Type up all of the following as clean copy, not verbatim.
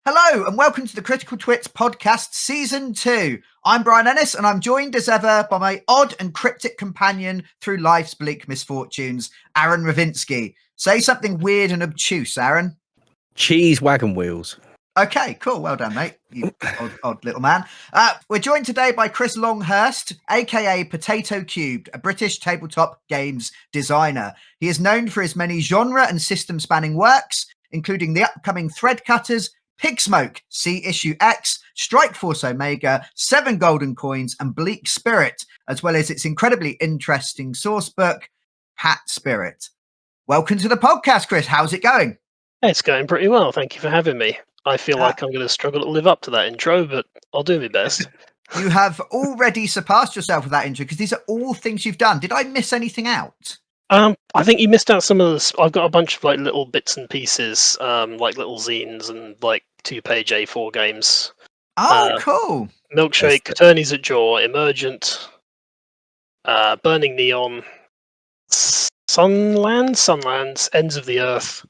Hello and welcome to the Critical Twits podcast season 2. I'm Brian Ennis and I'm joined as ever by my odd and cryptic companion through life's bleak misfortunes, Aaron Ravinsky. Say something weird and obtuse, Aaron. Cheese wagon wheels. Okay, cool. Well done, mate. You odd little man. We're joined today by Chris Longhurst, aka Potatocubed, a British tabletop games designer. He is known for his many genre and system spanning works, including the upcoming Threadcutters, Pigsmoke, See Issue X, Strike Force Omega, 7 Golden Coins, and Bleak Spirit, as well as its incredibly interesting source book, Hat Spirit. Welcome to the podcast, Chris. How's it going? It's going pretty well. Thank you for having me. I feel like I'm going to struggle to live up to that intro, but I'll do my best. You have already surpassed yourself with that intro because these are all things you've done. Did I miss anything out? I think you missed out some of this. I've got a bunch of like little bits and pieces, like little zines and like 2-page A4 games. Oh, cool. Milkshake, Attorneys at Jaw, Emergent, Burning Neon, Sunlands, Ends of the Earth,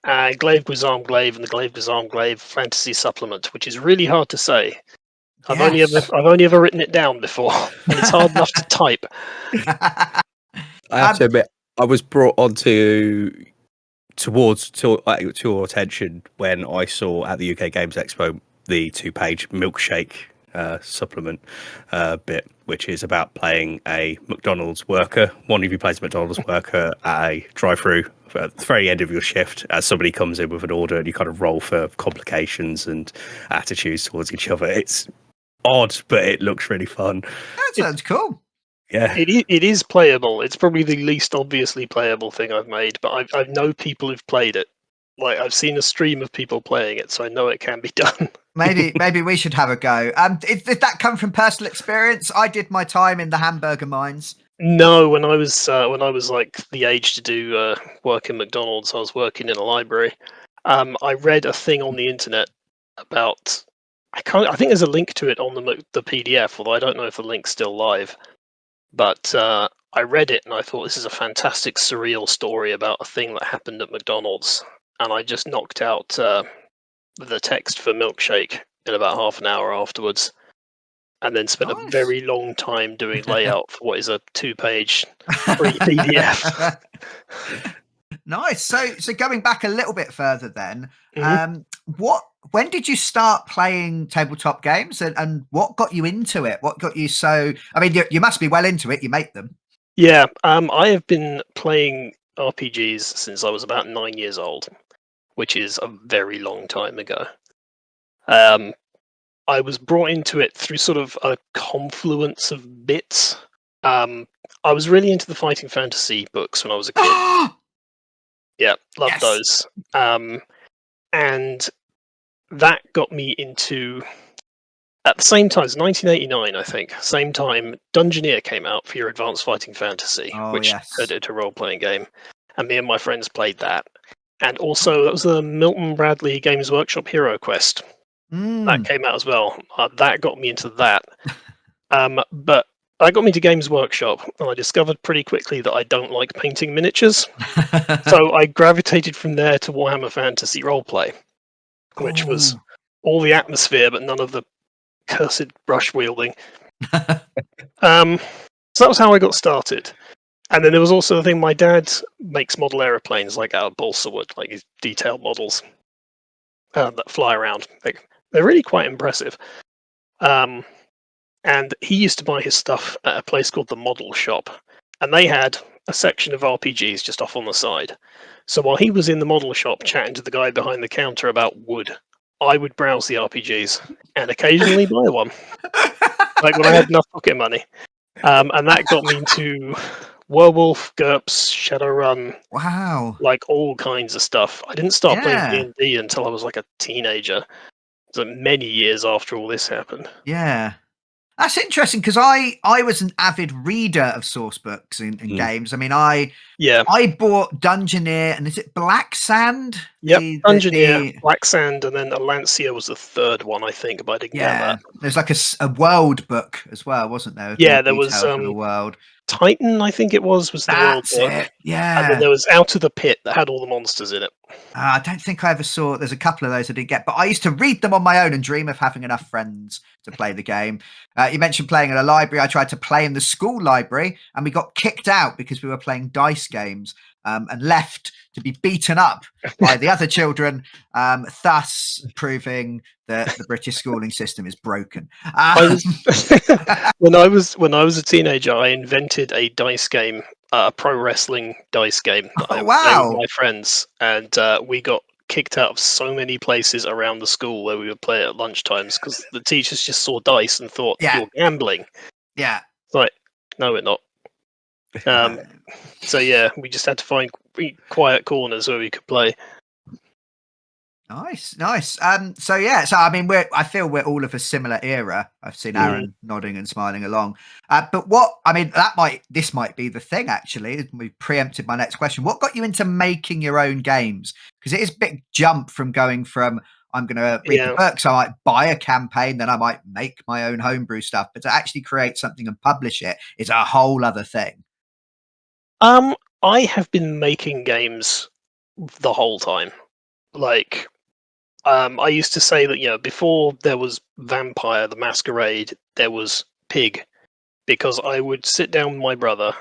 Glaive Guizarm Glaive, and the Glaive Guizarm Glaive Fantasy Supplement, which is really hard to say. I've only ever written it down before, and it's hard enough to type. I have to admit, I was brought on to your attention when I saw at the UK Games Expo the 2-page Milkshake supplement bit, which is about playing a McDonald's worker. One of you plays a McDonald's worker at a drive-through at the very end of your shift as somebody comes in with an order, and you kind of roll for complications and attitudes towards each other. It's odd, but it looks really fun. That sounds cool. Yeah, it is playable. It's probably the least obviously playable thing I've made, but I know people who've played it. Like, I've seen a stream of people playing it, so I know it can be done. Maybe we should have a go. Did that come from personal experience? I did my time in the hamburger mines. No, when I was like the age to do work in McDonald's, I was working in a library. I read a thing on the internet about. I think there's a link to it on the PDF, although I don't know if the link's still live. But I read it and I thought this is a fantastic surreal story about a thing that happened at McDonald's, and I just knocked out the text for Milkshake in about half an hour afterwards, and then spent a very long time doing layout for what is a 2-page free PDF. Nice. So going back a little bit further then, Mm-hmm. when did you start playing tabletop games and what got you into it? What got you so... I mean, you must be well into it. You make them. Yeah, I have been playing RPGs since I was about 9 years old, which is a very long time ago. I was brought into it through sort of a confluence of bits. I was really into the fighting fantasy books when I was a kid. Yeah, loved those. And that got me into, at the same time, it's 1989, I think, same time, Dungeoneer came out for your Advanced Fighting Fantasy, which turned into a role-playing game. And me and my friends played that. And also, that was the Milton Bradley Games Workshop Hero Quest. That came out as well. That got me into that. But that got me to Games Workshop, and I discovered pretty quickly that I don't like painting miniatures. So I gravitated from there to Warhammer Fantasy Roleplay, which was all the atmosphere, but none of the cursed brush wielding. So that was how I got started. And then there was also the thing, my dad makes model aeroplanes like out of balsa wood, like these detailed models that fly around. They're really quite impressive. And he used to buy his stuff at a place called the Model Shop, and they had a section of RPGs just off on the side. So while he was in the model shop chatting to the guy behind the counter about wood, I would browse the RPGs and occasionally buy one, like when I had enough pocket money. And that got me into Werewolf, GURPS, Shadowrun, like all kinds of stuff. I didn't start playing D&D until I was like a teenager, so many years after all this happened. Yeah. That's interesting because I was an avid reader of source books in games. I mean, I bought Dungeoneer, and is it Black Sand? Yep, Dungeoneer, the Black Sand, and then Alancia was the third one, I think, but I didn't get that. There's like a world book as well, wasn't there? With Yeah, more there was details of the world. Titan, I think it was the world That's book. it. And Yeah. then there was Out of the Pit that had all the monsters in it. I don't think I ever saw. There's a couple of those I didn't get, but I used to read them on my own and dream of having enough friends to play the game. You mentioned playing in a library. I tried to play in the school library, and we got kicked out because we were playing dice games, and left to be beaten up by the other children, thus proving that the British schooling system is broken. When I was a teenager, I invented a dice game, a pro wrestling dice game that I was playing with my friends, and we got kicked out of so many places around the school where we would play at lunchtimes because the teachers just saw dice and thought you're gambling. Yeah, like, no, we're not. So yeah, we just had to find quiet corners where we could play. Nice. So I mean, I feel we're all of a similar era. I've seen Aaron nodding and smiling along. But this might be the thing. Actually, we preempted my next question. What got you into making your own games? Because it is a big jump from going from I'm going to read the books, I might buy a campaign, then I might make my own homebrew stuff. But to actually create something and publish it is a whole other thing. I have been making games the whole time. Like, I used to say that, before there was Vampire the Masquerade, there was Pig, because I would sit down with my brother,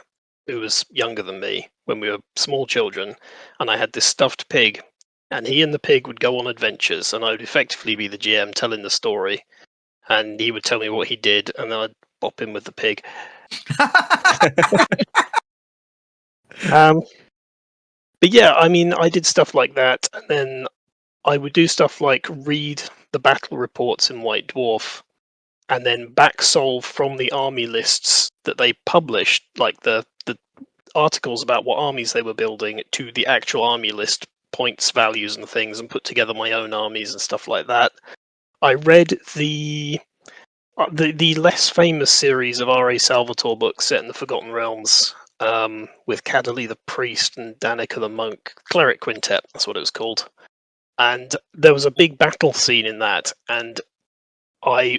who was younger than me, when we were small children, and I had this stuffed pig, and he and the pig would go on adventures, and I would effectively be the GM telling the story, and he would tell me what he did, and then I'd bop in with the pig. But yeah, I mean, I did stuff like that, and then I would do stuff like read the battle reports in White Dwarf, and then back solve from the army lists that they published, like the articles about what armies they were building, to the actual army list points, values, and things, and put together my own armies and stuff like that. I read the less famous series of R.A. Salvatore books set in the Forgotten Realms, with Cadderley the Priest and Danica the Monk, Cleric Quintet, that's what it was called. And there was a big battle scene in that, and I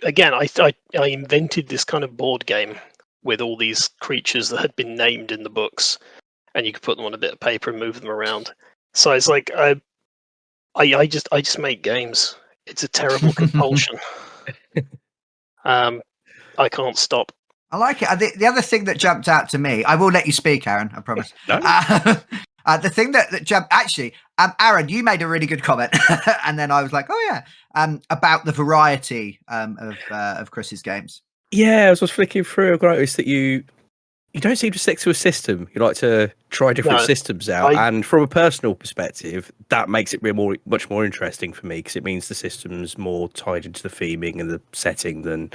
invented this kind of board game with all these creatures that had been named in the books, and you could put them on a bit of paper and move them around. So it's like I just make games. It's a terrible compulsion. I can't stop. I like it. The other thing that jumped out to me, I will let you speak, Aaron, I promise. No. The thing that jumped, actually, Aaron, you made a really good comment, and then I was like, oh yeah, about the variety of Chris's games. Yeah, as I was flicking through, I noticed that you don't seem to stick to a system. You like to try different systems out, and from a personal perspective, that makes it much more interesting for me, because it means the system's more tied into the theming and the setting than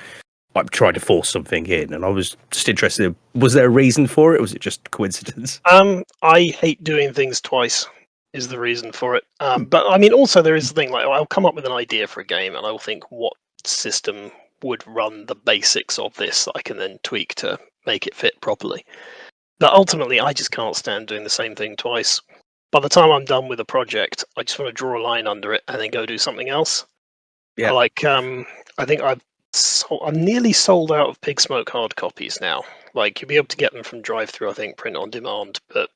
like trying to force something in. And I was just interested, was there a reason for it, or was it just coincidence? I hate doing things twice is the reason for it. But I mean, also there is the thing, like, I'll come up with an idea for a game and I will think, what system would run the basics of this that I can then tweak to make it fit properly. But ultimately, I just can't stand doing the same thing twice. By the time I'm done with a project, I just want to draw a line under it and then go do something else. Yeah. Like, I think I'm nearly sold out of Pigsmoke hard copies now. Like, you'll be able to get them from drive-thru, I think, print on demand, but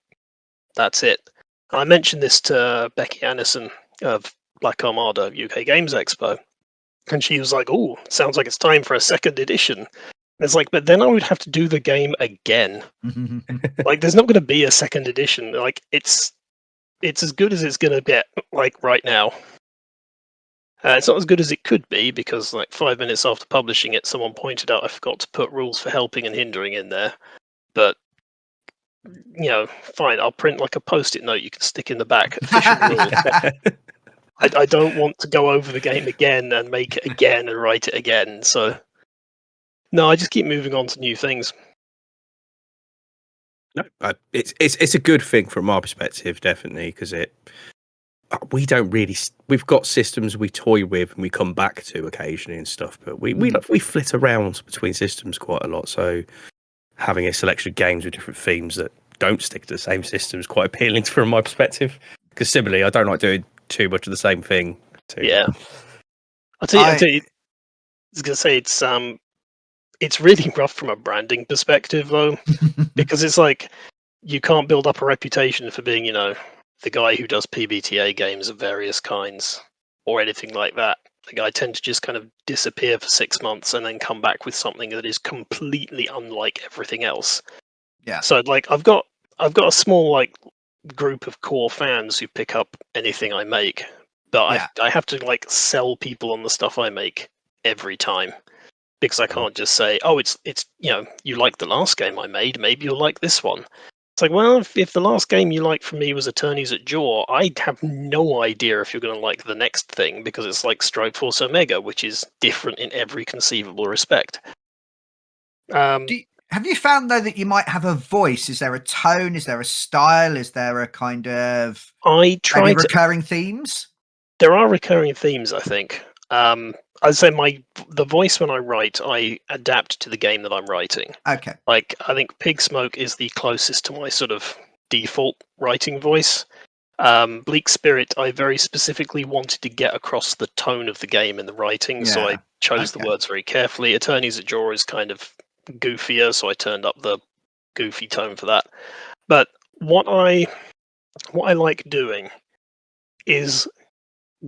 that's it. I mentioned this to Becky Annison of Black Armada UK Games Expo, and she was like, "Oh, sounds like it's time for a second edition." And it's like, but then I would have to do the game again. Like, there's not going to be a second edition. Like, it's as good as it's going to get, like, right now. It's not as good as it could be, because like 5 minutes after publishing it, someone pointed out I forgot to put rules for helping and hindering in there. But, fine, I'll print like a post-it note you can stick in the back. Official rules. I don't want to go over the game again and make it again and write it again. So, no, I just keep moving on to new things. No, it's a good thing from our perspective, definitely, because we've got systems we toy with and we come back to occasionally and stuff, but we flit around between systems quite a lot. So having a selection of games with different themes that don't stick to the same system is quite appealing from my perspective. Because similarly, I don't like doing too much of the same thing. Yeah. I was gonna say it's really rough from a branding perspective though, because it's like you can't build up a reputation for being, the guy who does PBTA games of various kinds or anything like that. Like I tend to just kind of disappear for 6 months and then come back with something that is completely unlike everything else. Yeah. So like I've got a small like group of core fans who pick up anything I make, but Yeah. I have to like sell people on the stuff I make every time. Because I can't just say, oh, it's you like the last game I made, maybe you'll like this one. It's like, well, if the last game you liked from me was Attorneys at Jaw, I have no idea if you're going to like the next thing, because it's like Strike Force Omega, which is different in every conceivable respect. Have you found, though, that you might have a voice? Is there a tone? Is there a style? Is there a kind of maybe recurring themes? There are recurring themes, I think. I'd say the voice when I write, I adapt to the game that I'm writing. Okay. Like, I think Pigsmoke is the closest to my sort of default writing voice. Bleak Spirit, I very specifically wanted to get across the tone of the game in the writing, so I chose the words very carefully. Attorneys at Jaw is kind of goofier, so I turned up the goofy tone for that. But what I like doing is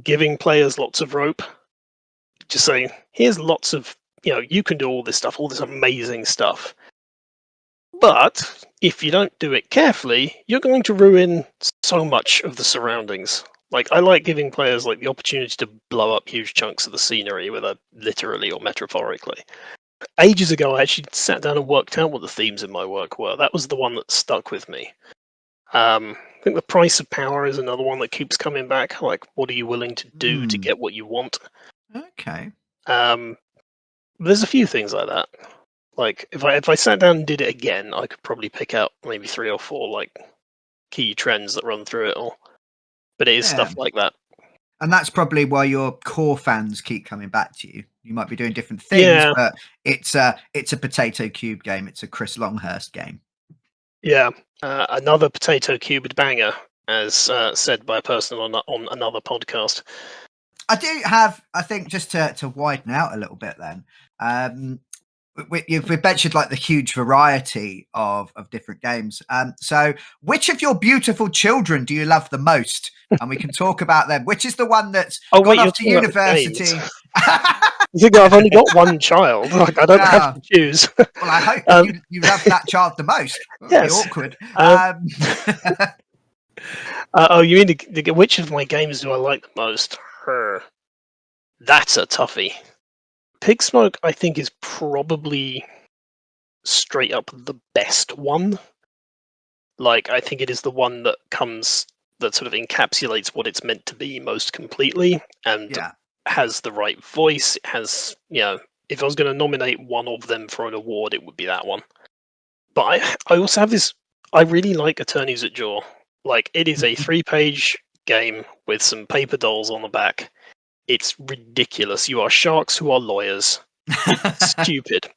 giving players lots of rope. Just saying, here's lots of, you can do all this stuff, all this amazing stuff. But if you don't do it carefully, you're going to ruin so much of the surroundings. Like, I like giving players like the opportunity to blow up huge chunks of the scenery, whether literally or metaphorically. Ages ago, I actually sat down and worked out what the themes in my work were. That was the one that stuck with me. I think the price of power is another one that keeps coming back. Like, what are you willing to do to get what you want? Okay. There's a few things like that. Like, if I sat down and did it again, I could probably pick out maybe 3 or 4 like key trends that run through it all. But it is stuff like that. And that's probably why your core fans keep coming back to you. You might be doing different things, but it's a Potatocubed game. It's a Chris Longhurst game. Yeah. Another Potatocubed banger, as said by a person on another podcast. I do have, I think, just to widen out a little bit then, we've mentioned like the huge variety of different games. So which of your beautiful children do you love the most? And we can talk about them. Which is the one that's gone off to university? You think I've only got one child? Like, I don't have to choose. Well, I hope that you love that child the most. Yes. Be awkward. You mean which of my games do I like the most? That's a toughie. Pigsmoke, I think, is probably straight up the best one. Like, I think it is the one that sort of encapsulates what it's meant to be most completely, and has the right voice. It has, if I was going to nominate one of them for an award, it would be that one. But I also have this, I really like Attorneys at Jaw. Like, it is a 3-page game with some paper dolls on the back. It's ridiculous. You are sharks who are lawyers. It's stupid.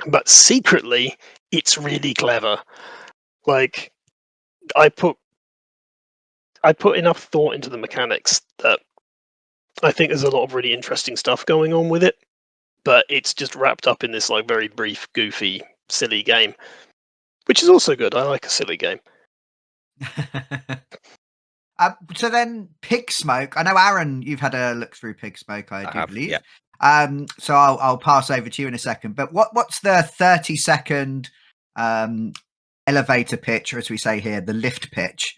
But secretly, it's really clever. Like, I put enough thought into the mechanics that I think there's a lot of really interesting stuff going on with it. But it's just wrapped up in this like very brief, goofy, silly game. Which is also good. I like a silly game. So then Pigsmoke, I know Aaron, you've had a look through Pigsmoke, I do believe. Yeah. So I'll pass over to you in a second. But what's the 30-second elevator pitch, or as we say here, the lift pitch?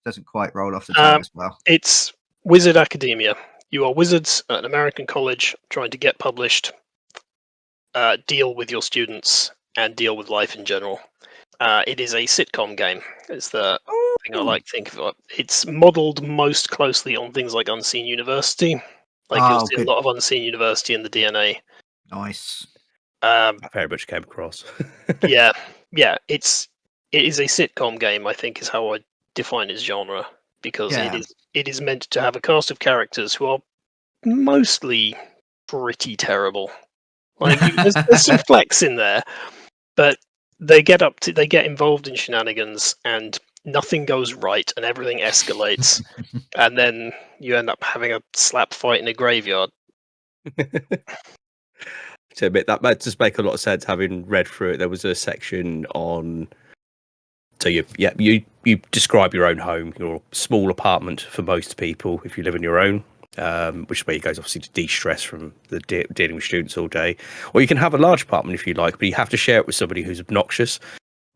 Doesn't quite roll off the tongue as well. It's Wizard Academia. You are wizards at an American college trying to get published, deal with your students, and deal with life in general. It is a sitcom game. It's the thing I like to think of. It's modelled most closely on things like Unseen University. Like, you'll see a lot of Unseen University in the DNA. Nice. I very much came across. yeah. It is a sitcom game, I think, is how I define its genre, because it is meant to have a cast of characters who are mostly pretty terrible. Like, there's some flex in there, but they get involved in shenanigans, and nothing goes right and everything escalates, and then you end up having a slap fight in a graveyard. To admit that does make a lot of sense. Having read through it, there was a section on. So you describe your own home, your small apartment for most people if you live on your own, which is where you go obviously to de-stress from the dealing with students all day. Or you can have a large apartment if you like, but you have to share it with somebody who's obnoxious.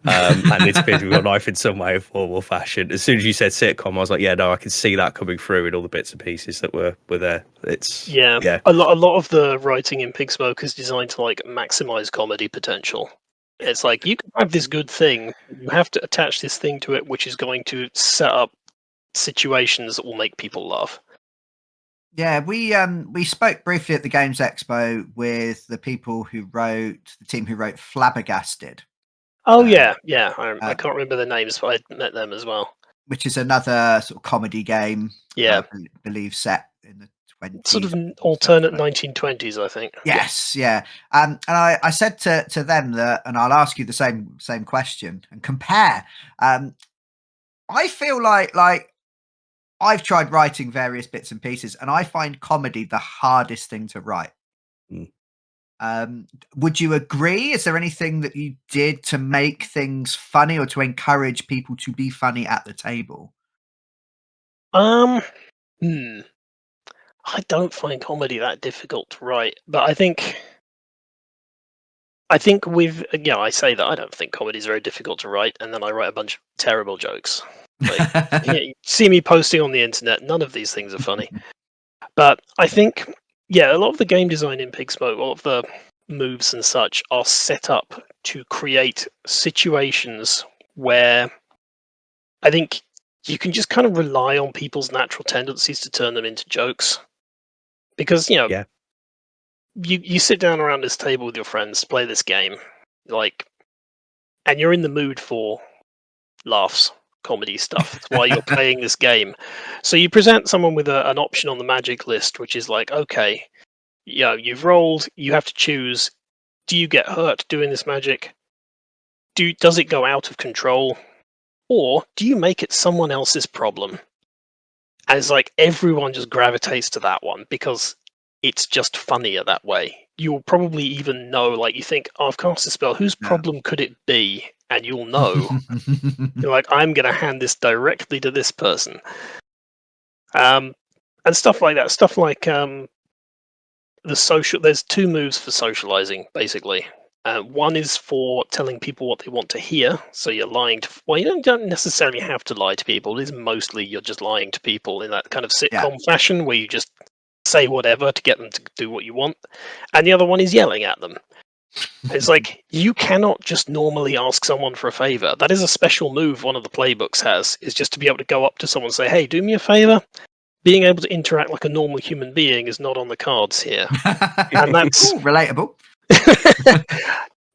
And it's been with your life in some way or form or fashion. As soon as you said sitcom, I was like, yeah, no, I can see that coming through in all the bits and pieces that were there. It's yeah. A lot of the writing in Pigsmoke is designed to like maximize comedy potential. It's like you can have this good thing, you have to attach this thing to it, which is going to set up situations that will make people laugh. Yeah, we spoke briefly at the Games Expo with the people who wrote the team who wrote Flabbergasted. Oh yeah. I can't remember their names, but I met them as well. Which is another sort of comedy game. Yeah, I believe set in the 20s. sort of an alternate 1920s, I think. Yes, yeah. And I said to them that, and I'll ask you the same question and compare. I feel like I've tried writing various bits and pieces, and I find comedy the hardest thing to write. Would you agree? Is there anything that you did to make things funny or to encourage people to be funny at the table? I don't find comedy that difficult to write, but I think with I say that I don't think comedy is very difficult to write, and then I write a bunch of terrible jokes. Like, you see me posting on the internet, none of these things are funny. But I think, a lot of the game design in Pigsmoke, a lot of the moves and such are set up to create situations where I think you can just kind of rely on people's natural tendencies to turn them into jokes. Because, you sit down around this table with your friends, play this game, and you're in the mood for laughs, comedy stuff. That's why you're playing this game. So you present someone with an option on the magic list, which is like, okay, you've rolled, you have to choose, do you get hurt doing this magic? Does it go out of control? Or do you make it someone else's problem? And it's like everyone just gravitates to that one because it's just funnier that way. You'll probably even know, like you think, oh, I've cast a spell, whose problem could it be? And you'll know. You're like, I'm going to hand this directly to this person. And stuff like that. Stuff like there's two moves for socializing, basically. One is for telling people what they want to hear. So you're lying you don't necessarily have to lie to people. It is mostly you're just lying to people in that kind of sitcom fashion where you just say whatever to get them to do what you want. And the other one is yelling at them. It's like, you cannot just normally ask someone for a favor. That is a special move one of the playbooks has, is just to be able to go up to someone and say, hey, do me a favor. Being able to interact like a normal human being is not on the cards here. And that's relatable.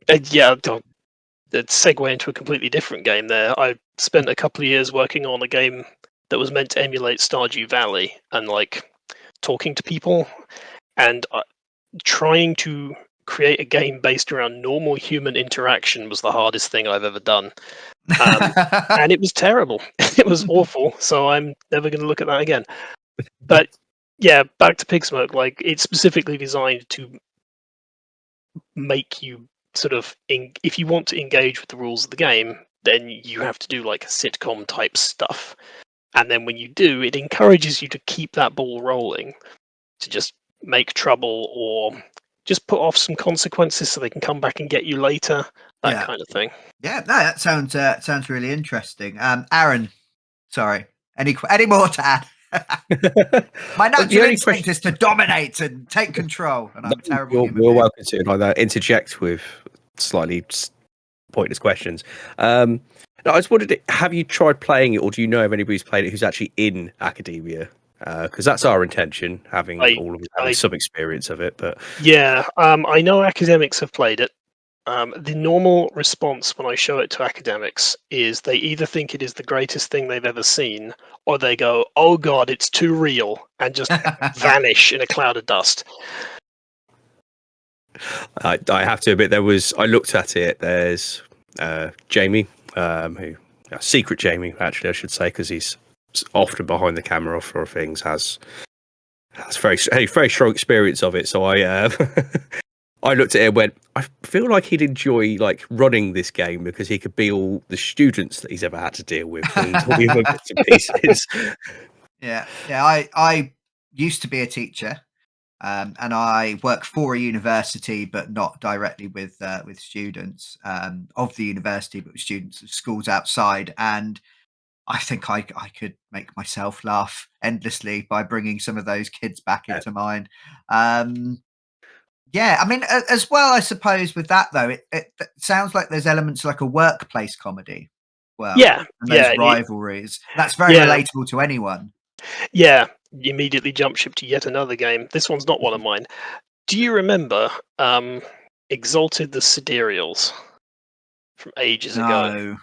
Let's segue into a completely different game there. I spent a couple of years working on a game that was meant to emulate Stardew Valley and talking to people and trying to create a game based around normal human interaction was the hardest thing I've ever done. And it was terrible. It was awful. So I'm never going to look at that again. But back to Pigsmoke. It's specifically designed to make you sort of, if you want to engage with the rules of the game, then you have to do sitcom type stuff. And then when you do, it encourages you to keep that ball rolling, to just make trouble or just put off some consequences so they can come back and get you later, that kind of thing. Yeah, no, that sounds really interesting. Aaron, sorry, any more to add? My natural instinct is to dominate and take control, and I'm terrible. You're welcome to interject with slightly pointless questions. No, I just wondered, have you tried playing it, or do you know of anybody who's played it who's actually in academia? Because that's our intention, having some experience of it. But I know academics have played it. The normal response when I show it to academics is they either think it is the greatest thing they've ever seen, or they go, "Oh God, it's too real," and just vanish in a cloud of dust. I have to admit, I looked at it. There's Jamie, who Secret Jamie, actually, I should say, because he's often behind the camera for things, has very strong experience of it. So I I looked at it and went, I feel like he'd enjoy like running this game because he could be all the students that he's ever had to deal with and all the other bits and pieces. Yeah. I used to be a teacher, and I work for a university, but not directly with students of the university, but with students of schools outside. And I think I could make myself laugh endlessly by bringing some of those kids back into mine. Yeah, I mean, as well, I suppose with that though, it sounds like there's elements like a workplace comedy. Well, Yeah, and those yeah, rivalries. That's very yeah, relatable to anyone. yeah. You immediately jump ship to yet another game. This one's not one of mine. Do you remember Exalted the Sidereals from ages ago? No.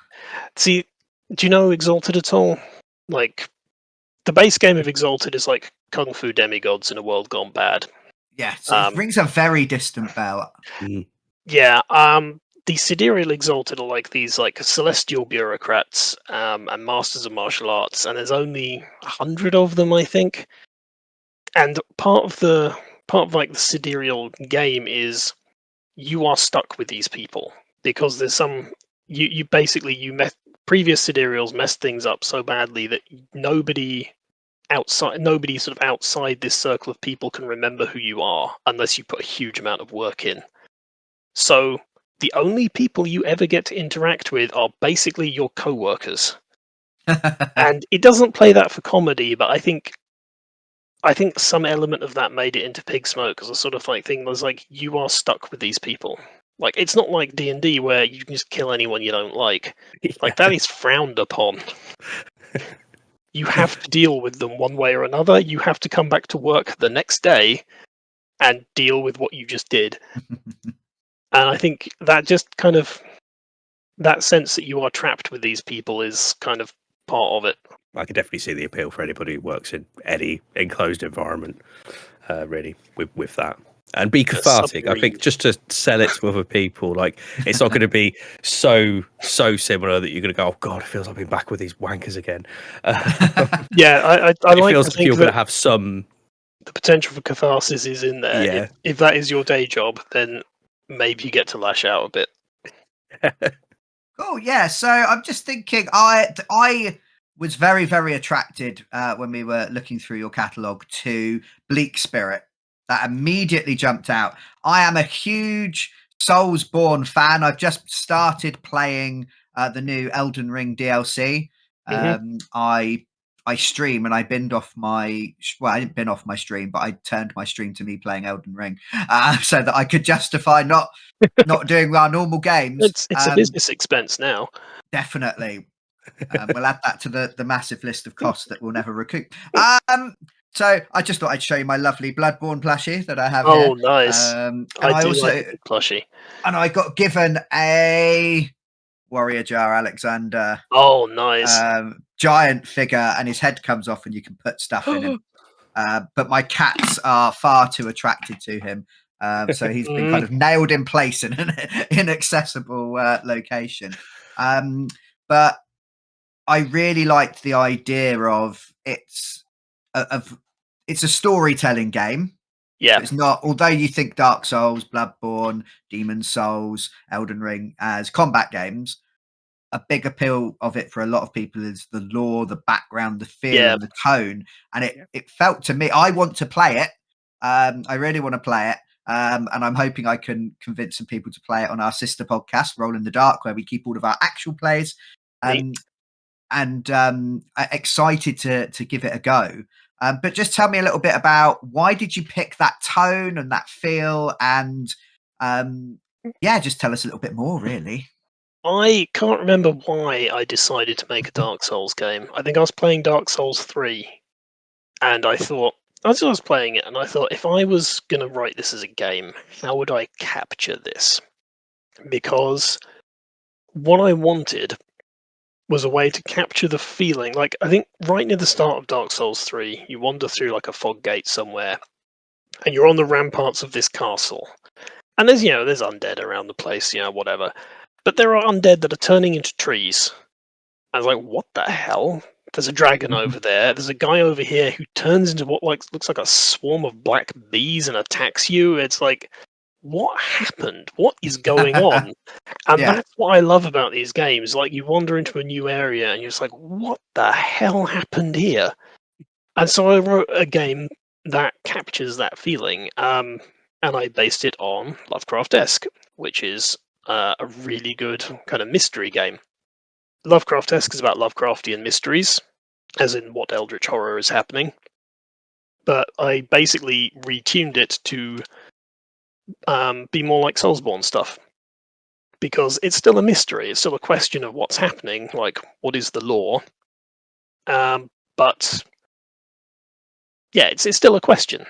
See, do you know Exalted at all? Like, the base game of Exalted is like kung fu demigods in a world gone bad. Yes, it rings a very distant bell. Yeah, the Sidereal Exalted are like these like celestial bureaucrats and masters of martial arts, and there's only 100 of them, I think. And part of like the Sidereal game is you are stuck with these people because there's some you basically you met previous Sidereals messed things up so badly that nobody sort of outside this circle of people can remember who you are unless you put a huge amount of work in. So the only people you ever get to interact with are basically your co-workers. And it doesn't play that for comedy, but I think some element of that made it into Pigsmoke as a sort of like thing was like you are stuck with these people. Like it's not like D&D where you can just kill anyone you don't like. Like that is frowned upon. You have to deal with them one way or another. You have to come back to work the next day and deal with what you just did. And I think that just kind of that sense that you are trapped with these people is kind of part of it. I could definitely see the appeal for anybody who works in any enclosed environment, really, with that. And be cathartic. I think just to sell it to other people, like it's not going to be so similar that you're going to go, oh god, it feels like being back with these wankers again. Yeah, I it like feels to like think you're going to that have some. the potential for catharsis is in there. Yeah. If that is your day job, then maybe you get to lash out a bit. Oh yeah, so I'm just thinking, I was very, very attracted when we were looking through your catalogue to Bleak Spirit. That immediately jumped out. I am a huge Soulsborne fan. I've just started playing the new Elden Ring DLC. I stream and I binned off I didn't bin off my stream, but I turned my stream to me playing Elden Ring so that I could justify not doing our normal games. It's a business expense now. Definitely. We'll add that to the massive list of costs that we'll never recoup. So I just thought I'd show you my lovely Bloodborne plushie that I have here. Oh, nice. And I do also like a good plushie. And I got given a Warrior Jar Alexander. Oh, nice. Giant figure, and his head comes off, and you can put stuff in him. But my cats are far too attracted to him, so he's been kind of nailed in place in an inaccessible location. But I really liked the idea of it's a storytelling game. Yeah, It's not, although you think Dark Souls, Bloodborne, Demon's Souls, Elden Ring as combat games, a big appeal of it for a lot of people is the lore, the background, the feel, and the tone. And it felt to me, I want to play it. I really want to play it. And I'm hoping I can convince some people to play it on our sister podcast, Roll in the Dark, where we keep all of our actual plays. Excited to give it a go. But just tell me a little bit about why did you pick that tone and that feel, and just tell us a little bit more, really. I can't remember why I decided to make a Dark Souls game. I think I was playing Dark Souls 3, and I thought, as I was playing it, and I thought, if I was going to write this as a game, how would I capture this? Because what I wanted was a way to capture the feeling. Like, I think right near the start of Dark Souls 3, you wander through like a fog gate somewhere, and you're on the ramparts of this castle. And there's undead around the place, whatever. But there are undead that are turning into trees. I was like, what the hell? There's a dragon over there. There's a guy over here who turns into what looks like a swarm of black bees and attacks you. It's like, what happened? What is going on? And Yeah. that's what I love about these games. Like, you wander into a new area and you're just like, what the hell happened here? And so I wrote a game that captures that feeling. And I based it on Lovecraft-esque, which is a really good kind of mystery game. Lovecraft-esque is about Lovecraftian mysteries, as in what eldritch horror is happening. But I basically retuned it to be more like Soulsborne stuff. Because it's still a mystery, it's still a question of what's happening, like, what is the law? But, yeah, it's still a question.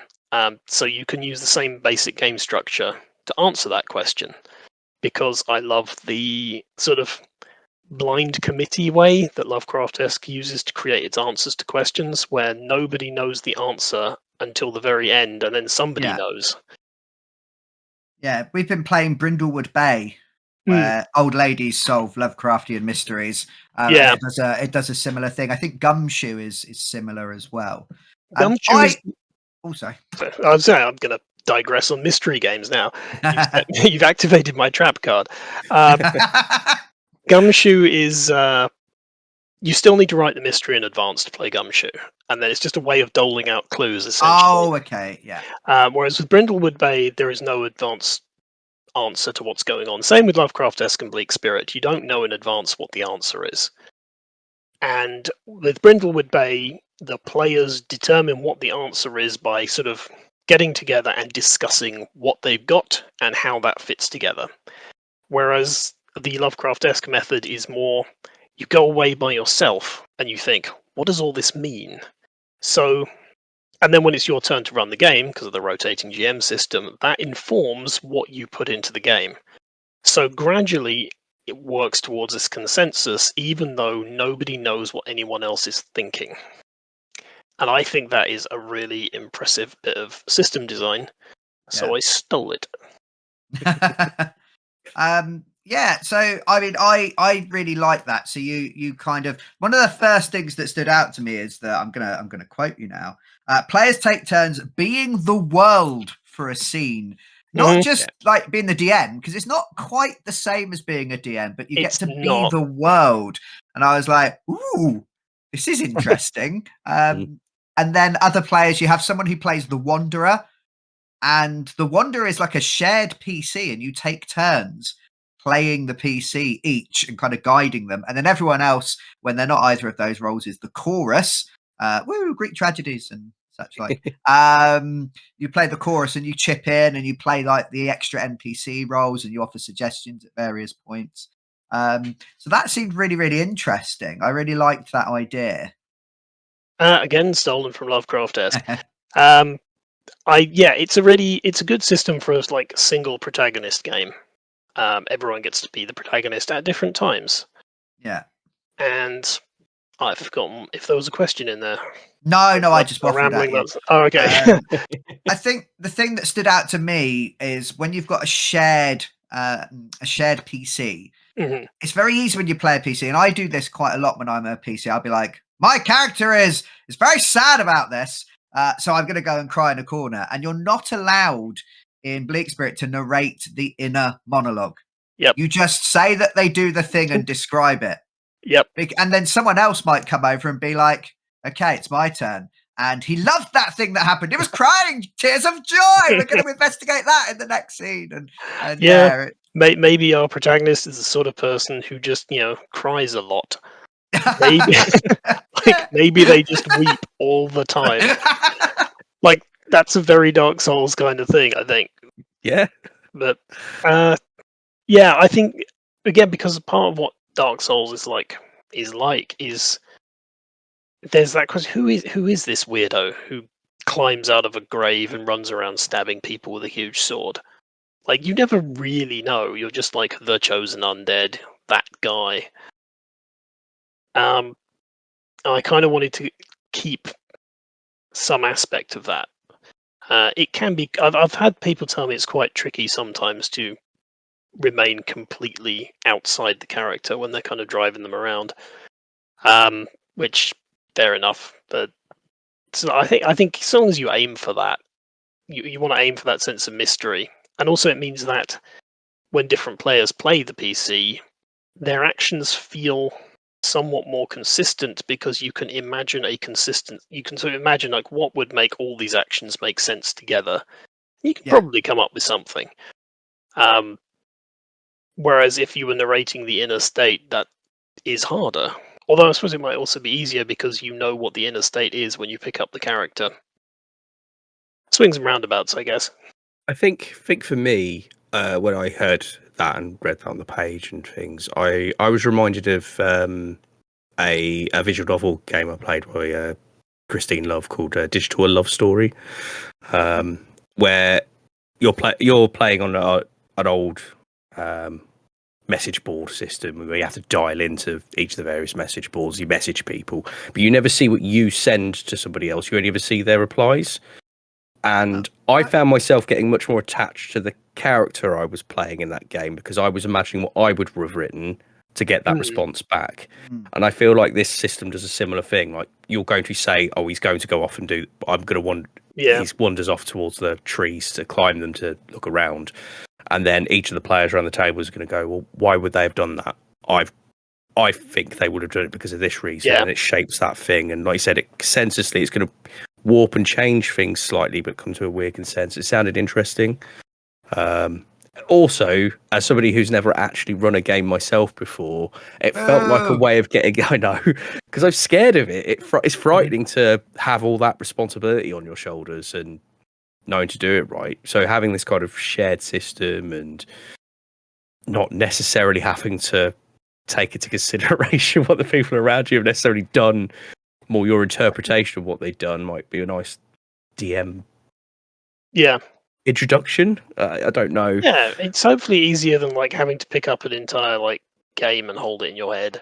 So you can use the same basic game structure to answer that question. Because I love the sort of blind committee way that Lovecraft-esque uses to create its answers to questions, where nobody knows the answer until the very end, and then somebody knows. Yeah, we've been playing Brindlewood Bay, where old ladies solve Lovecraftian mysteries. And it does a similar thing. I think Gumshoe is similar as well. Gumshoe is... Oh, sorry. I'm sorry, I'm going to digress on mystery games now. You've activated my trap card. Gumshoe is... you still need to write the mystery in advance to play Gumshoe, and then it's just a way of doling out clues, essentially. Oh, okay, yeah. Whereas with Brindlewood Bay, there is no advance answer to what's going on. Same with Lovecraft-esque and Bleak Spirit. You don't know in advance what the answer is. And with Brindlewood Bay, the players determine what the answer is by sort of getting together and discussing what they've got and how that fits together. Whereas the Lovecraft-esque method is more, you go away by yourself and you think, what does all this mean? So, and then when it's your turn to run the game, because of the rotating GM system, that informs what you put into the game. So gradually, it works towards this consensus, even though nobody knows what anyone else is thinking. And I think that is a really impressive bit of system design. So I stole it. Yeah, so I mean, I really like that. So you kind of, one of the first things that stood out to me is that I'm gonna quote you now. Players take turns being the world for a scene, not just like being the DM, because it's not quite the same as being a DM, but you get to be the world. And I was like, ooh, this is interesting. And then other players, you have someone who plays the Wanderer, and the Wanderer is like a shared PC, and you take turns playing the PC each and kind of guiding them. And then everyone else, when they're not either of those roles, is the chorus. Greek tragedies and such like. You play the chorus and you chip in and you play like the extra NPC roles and you offer suggestions at various points. So that seemed really, really interesting. I really liked that idea. Again, stolen from Lovecraft-esque. It's a good system for a like single protagonist game. Everyone gets to be the protagonist at different times. Yeah. And I've forgotten if there was a question in there. No, I just waffled at you. Oh, okay. I think the thing that stood out to me is when you've got a shared PC. Mm-hmm. It's very easy when you play a PC, and I do this quite a lot when I'm a PC. I'll be like, my character is very sad about this, so I'm going to go and cry in a corner. And you're not allowed in Bleak Spirit to narrate the inner monologue. Yep. You just say that they do the thing and describe it. Yep. And then someone else might come over and be like, okay, it's my turn. And he loved that thing that happened. He was crying tears of joy. We're going to investigate that in the next scene. And yeah. Maybe our protagonist is the sort of person who just, cries a lot. Maybe they just weep all the time. Like, that's a very Dark Souls kind of thing, I think. Yeah. But, I think, again, because part of what Dark Souls is there's that question, who is this weirdo who climbs out of a grave and runs around stabbing people with a huge sword? Like, you never really know. You're just like the chosen undead, that guy. I kind of wanted to keep some aspect of that. It can be. I've had people tell me it's quite tricky sometimes to remain completely outside the character when they're kind of driving them around. Which fair enough. But so I think as long as you aim for that, you want to aim for that sense of mystery, and also it means that when different players play the PC, their actions feel somewhat more consistent because you can imagine you can sort of imagine like what would make all these actions make sense together. You can probably come up with something. Whereas if you were narrating the inner state, that is harder. Although I suppose it might also be easier because you know what the inner state is when you pick up the character. Swings and roundabouts, I guess. I think for me, when I heard that and read that on the page and things, I was reminded of a visual novel game I played by Christine Love called Digital A Love Story, where you're playing on an old message board system where you have to dial into each of the various message boards. You message people, but you never see what you send to somebody else. You only ever see their replies. And I found myself getting much more attached to the character I was playing in that game because I was imagining what I would have written to get that response back. And I feel like this system does a similar thing. Like you're going to say, "Oh, he's going to go off and do." I'm going to want. Yeah. He wanders off towards the trees to climb them to look around, and then each of the players around the table is going to go, "Well, why would they have done that? I think they would have done it because of this reason." Yeah. And it shapes that thing. And like you said, consensusly, it's going to warp and change things slightly, but come to a weird consensus. It sounded interesting. Also, as somebody who's never actually run a game myself before, it felt like a way of getting. I know, because I'm scared of it. It's frightening to have all that responsibility on your shoulders and knowing to do it right. So having this kind of shared system and not necessarily having to take into consideration what the people around you have necessarily done, more your interpretation of what they've done might be a nice DM introduction. I don't know. Yeah, it's hopefully easier than like having to pick up an entire like game and hold it in your head.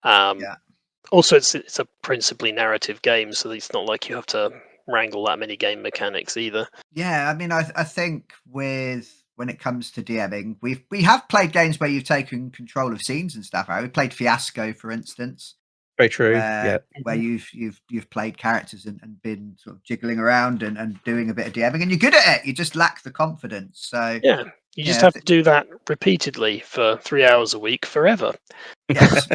Also, it's a principally narrative game, so it's not like you have to wrangle that many game mechanics either. Yeah, I mean, I think when it comes to DMing, we have played games where you've taken control of scenes and stuff. Right? We played Fiasco, for instance. Very true. Where you've played characters and been sort of jiggling around and doing a bit of DMing, and you're good at it. You just lack the confidence. So yeah, you just have to do that repeatedly for 3 hours a week forever. Yes.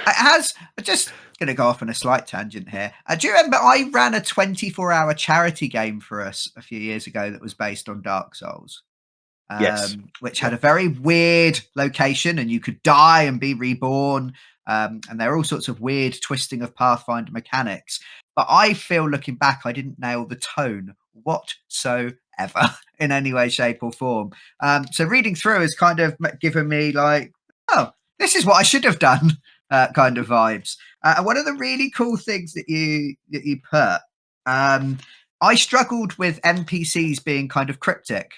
I'm just going to go off on a slight tangent here. Do you remember I ran a 24-hour charity game for us a few years ago that was based on Dark Souls? Yes. Which had a very weird location, and you could die and be reborn. And there are all sorts of weird twisting of Pathfinder mechanics. But I feel, looking back, I didn't nail the tone whatsoever in any way, shape, or form. So reading through has kind of given me like, oh, this is what I should have done kind of vibes. And one of the really cool things that you put, I struggled with NPCs being kind of cryptic.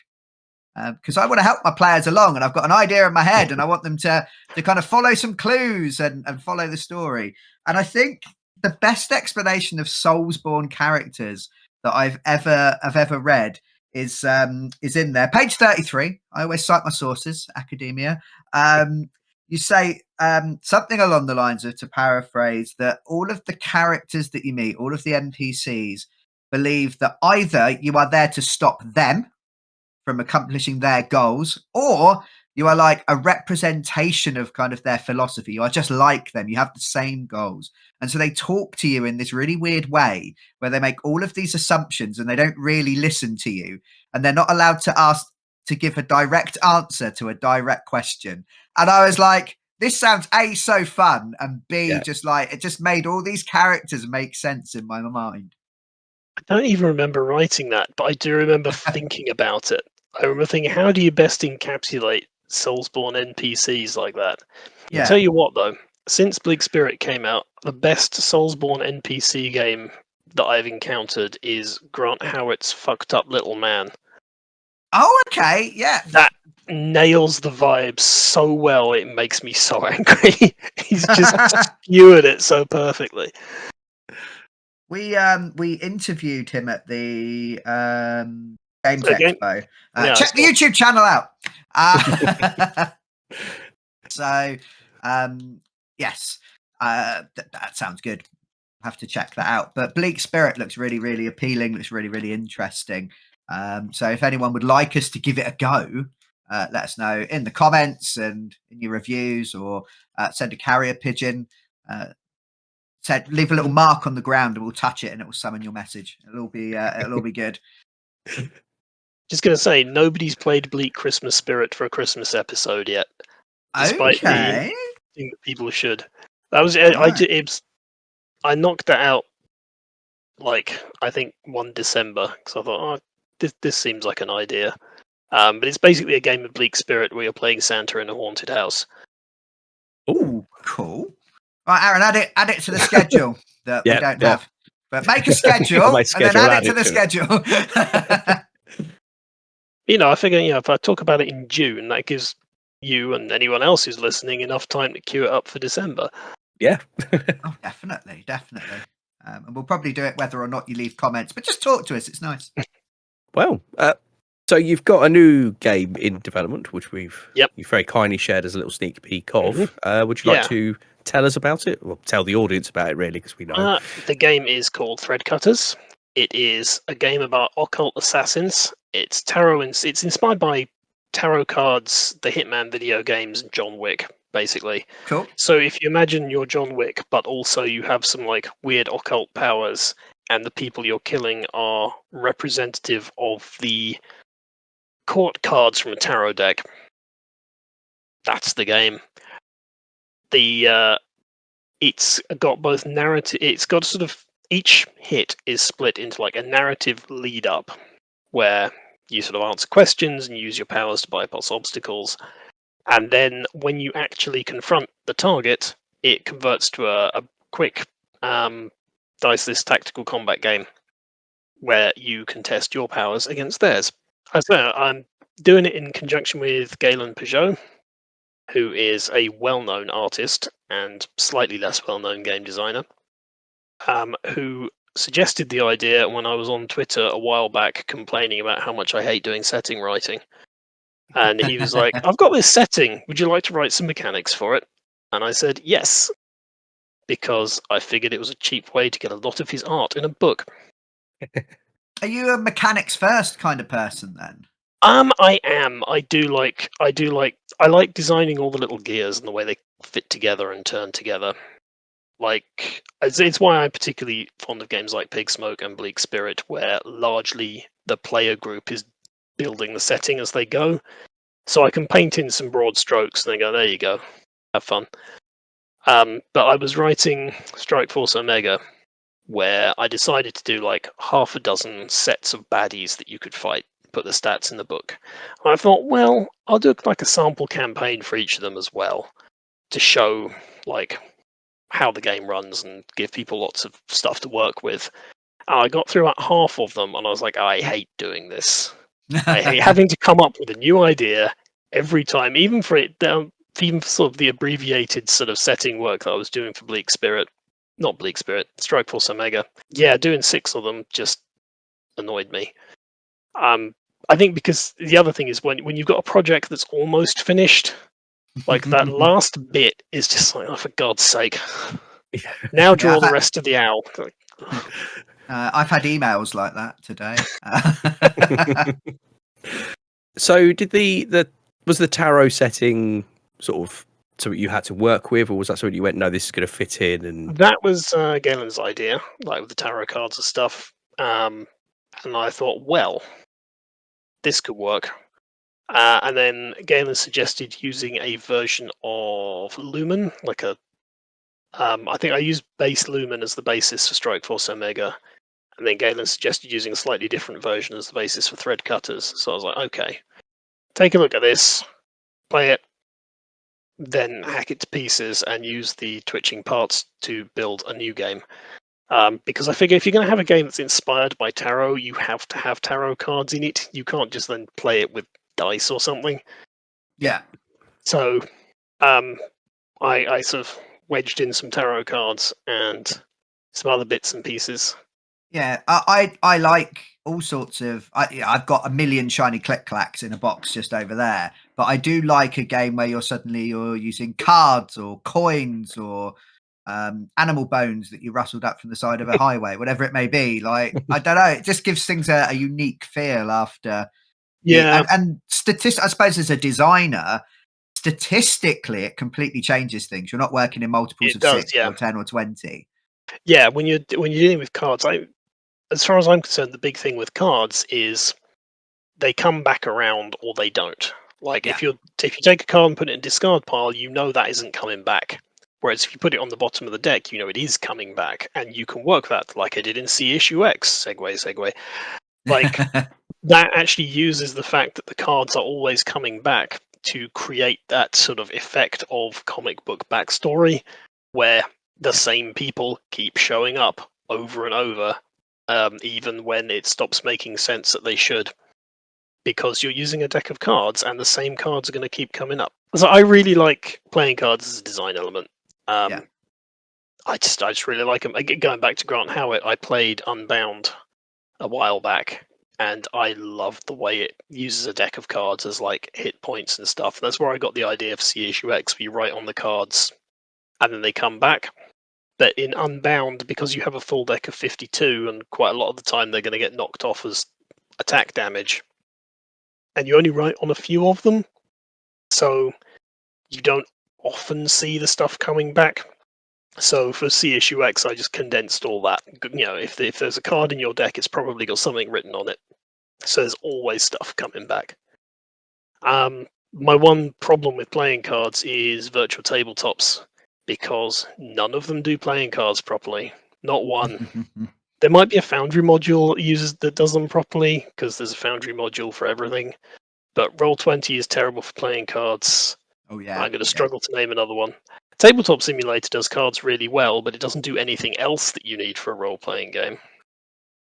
Because I want to help my players along, and I've got an idea in my head, and I want them to kind of follow some clues and follow the story. And I think the best explanation of Soulsborne characters that I've ever read is in there, page 33. I always cite my sources, academia. You say something along the lines of, to paraphrase, that all of the characters that you meet, all of the NPCs, believe that either you are there to stop them from accomplishing their goals, or you are like a representation of kind of their philosophy. You are just like them. You have the same goals. And so they talk to you in this really weird way where they make all of these assumptions and they don't really listen to you. And they're not allowed to give a direct answer to a direct question. And I was like, this sounds A, so fun, and B, just like, it just made all these characters make sense in my mind. I don't even remember writing that, but I do remember thinking about it. I remember thinking, how do you best encapsulate Soulsborne NPCs like that? Yeah. I'll tell you what, though, since Bleak Spirit came out, the best Soulsborne NPC game that I've encountered is Grant Howitt's Fucked Up Little Man. Oh, okay, yeah. That nails the vibe so well, it makes me so angry. He's just skewered it so perfectly. We interviewed him at the Games Expo. Check the YouTube channel out. So Yes, that sounds good. Have to check that out. But Bleak Spirit looks really, really appealing. Looks really, really interesting. So if anyone would like us to give it a go, let us know in the comments and in your reviews, or send a carrier pigeon. Leave a little mark on the ground, and we'll touch it, and it will summon your message. It'll all be good. Just gonna say, nobody's played Bleak Christmas Spirit for a Christmas episode yet, despite Okay. the thing that people should. That was Right. I knocked that out like I think one December because I thought, oh, this seems like an idea. But it's basically a game of Bleak Spirit where you're playing Santa in a haunted house. Ooh, cool. Right, Aaron, add it to the schedule that we don't have. But make a schedule and then add it to the schedule. I figure, if I talk about it in June, that gives you and anyone else who's listening enough time to queue it up for December. Yeah. Oh, definitely. And we'll probably do it whether or not you leave comments, but just talk to us. It's nice. Well, so you've got a new game in development, which you've very kindly shared as a little sneak peek of. Mm-hmm. Would you like to tell us about it? Or tell the audience about it, really, because we know. The game is called Threadcutters. It is a game about occult assassins. It's tarot, and it's inspired by tarot cards, the Hitman video games, and John Wick, basically. Cool. So if you imagine you're John Wick, but also you have some like weird occult powers, and the people you're killing are representative of the court cards from a tarot deck. That's the game. It's got both narrative. It's got sort of each hit is split into like a narrative lead up, where you sort of answer questions and use your powers to bypass obstacles, and then when you actually confront the target, it converts to a quick diceless tactical combat game where you can test your powers against theirs. I'm doing it in conjunction with Galen Peugeot, who is a well-known artist and slightly less well-known game designer, who suggested the idea when I was on Twitter a while back complaining about how much I hate doing setting writing. And he was like, I've got this setting, would you like to write some mechanics for it? And I said, yes, because I figured it was a cheap way to get a lot of his art in a book. Are you a mechanics first kind of person then? I am. I like designing all the little gears and the way they fit together and turn together. Like, it's why I'm particularly fond of games like Pigsmoke and Bleak Spirit, where largely the player group is building the setting as they go. So I can paint in some broad strokes and then go, there you go, have fun. But I was writing Strike Force Omega, where I decided to do like half a dozen sets of baddies that you could fight, put the stats in the book. And I thought, well, I'll do like a sample campaign for each of them as well, to show like how the game runs and give people lots of stuff to work with. And I got through about half of them and I was like, I hate doing this. I hate having to come up with a new idea every time, even for sort of the abbreviated sort of setting work that I was doing for Bleak Spirit. Not Bleak Spirit, Strike Force Omega. Yeah, doing 6 of them just annoyed me. I think because the other thing is when you've got a project that's almost finished, like that last bit is just like, oh, for God's sake. Now draw the rest of the owl. I've had emails like that today. So did was the tarot setting sort of something you had to work with, or was that something you went, no, this is going to fit in? And that was Galen's idea, like with the tarot cards and stuff. And I thought, well, this could work. And then Galen suggested using a version of Lumen, like I think I used base Lumen as the basis for Strike Force Omega, and then Galen suggested using a slightly different version as the basis for Threadcutters. So I was like, okay, take a look at this, play it, then hack it to pieces and use the twitching parts to build a new game. Because I figure if you're going to have a game that's inspired by tarot, you have to have tarot cards in it. You can't just then play it with dice or something. Yeah. So I sort of wedged in some tarot cards and some other bits and pieces. Yeah, I like all sorts of. I've got a million shiny click clacks in a box just over there, but I do like a game where you're using cards or coins or animal bones that you rustled up from the side of a highway, whatever it may be. Like I don't know, it just gives things a unique feel after. Yeah, And I suppose as a designer, statistically, it completely changes things. You're not working in multiples it of does. 6 Yeah, or 10 or 20. yeah. When you're dealing with cards, as far as I'm concerned, the big thing with cards is they come back around or they don't. Like Yeah. if you take a card and put it in a discard pile, you know that isn't coming back. Whereas if you put it on the bottom of the deck, you know it is coming back, and you can work that like I did in C issue X. Segue. Like that actually uses the fact that the cards are always coming back to create that sort of effect of comic book backstory, where the same people keep showing up over and over, even when it stops making sense that they should, because you're using a deck of cards and the same cards are going to keep coming up. So I really like playing cards as a design element. Yeah. I just really like them. Going back to Grant Howitt, I played Unbound a while back, and I love the way it uses a deck of cards as like hit points and stuff. That's where I got the idea of C issue X, where you write on the cards and then they come back. But in Unbound, because you have a full deck of 52, and quite a lot of the time they're going to get knocked off as attack damage, and you only write on a few of them, so you don't often see the stuff coming back. So for C issue X, I just condensed all that. You know, if there's a card in your deck, it's probably got something written on it. So there's always stuff coming back. My one problem with playing cards is virtual tabletops, because none of them do playing cards properly. Not one. There might be a Foundry module that does them properly, because there's a Foundry module for everything. But Roll20 is terrible for playing cards. Oh yeah. I'm going to struggle to name another one. Tabletop Simulator does cards really well, but it doesn't do anything else that you need for a role-playing game.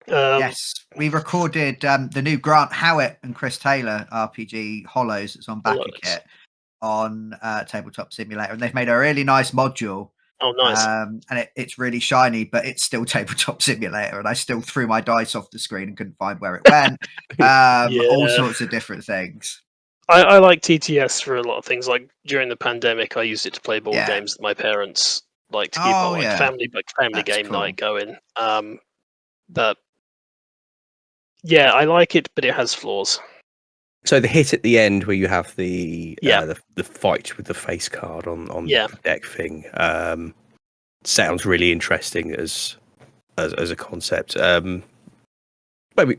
Yes, we recorded the new Grant Howitt and Chris Taylor RPG Hollows that's on Backer Kit on Tabletop Simulator, and they've made a really nice module. Oh, nice. And it's really shiny, but it's still Tabletop Simulator, and I still threw my dice off the screen and couldn't find where it went. All sorts of different things. I like TTS for a lot of things. Like during the pandemic, I used it to play board games that my parents like to keep on family That's game cool. night going. But yeah, I like it, but it has flaws. So the hit at the end where you have the fight with the face card on the deck thing sounds really interesting as a concept. Maybe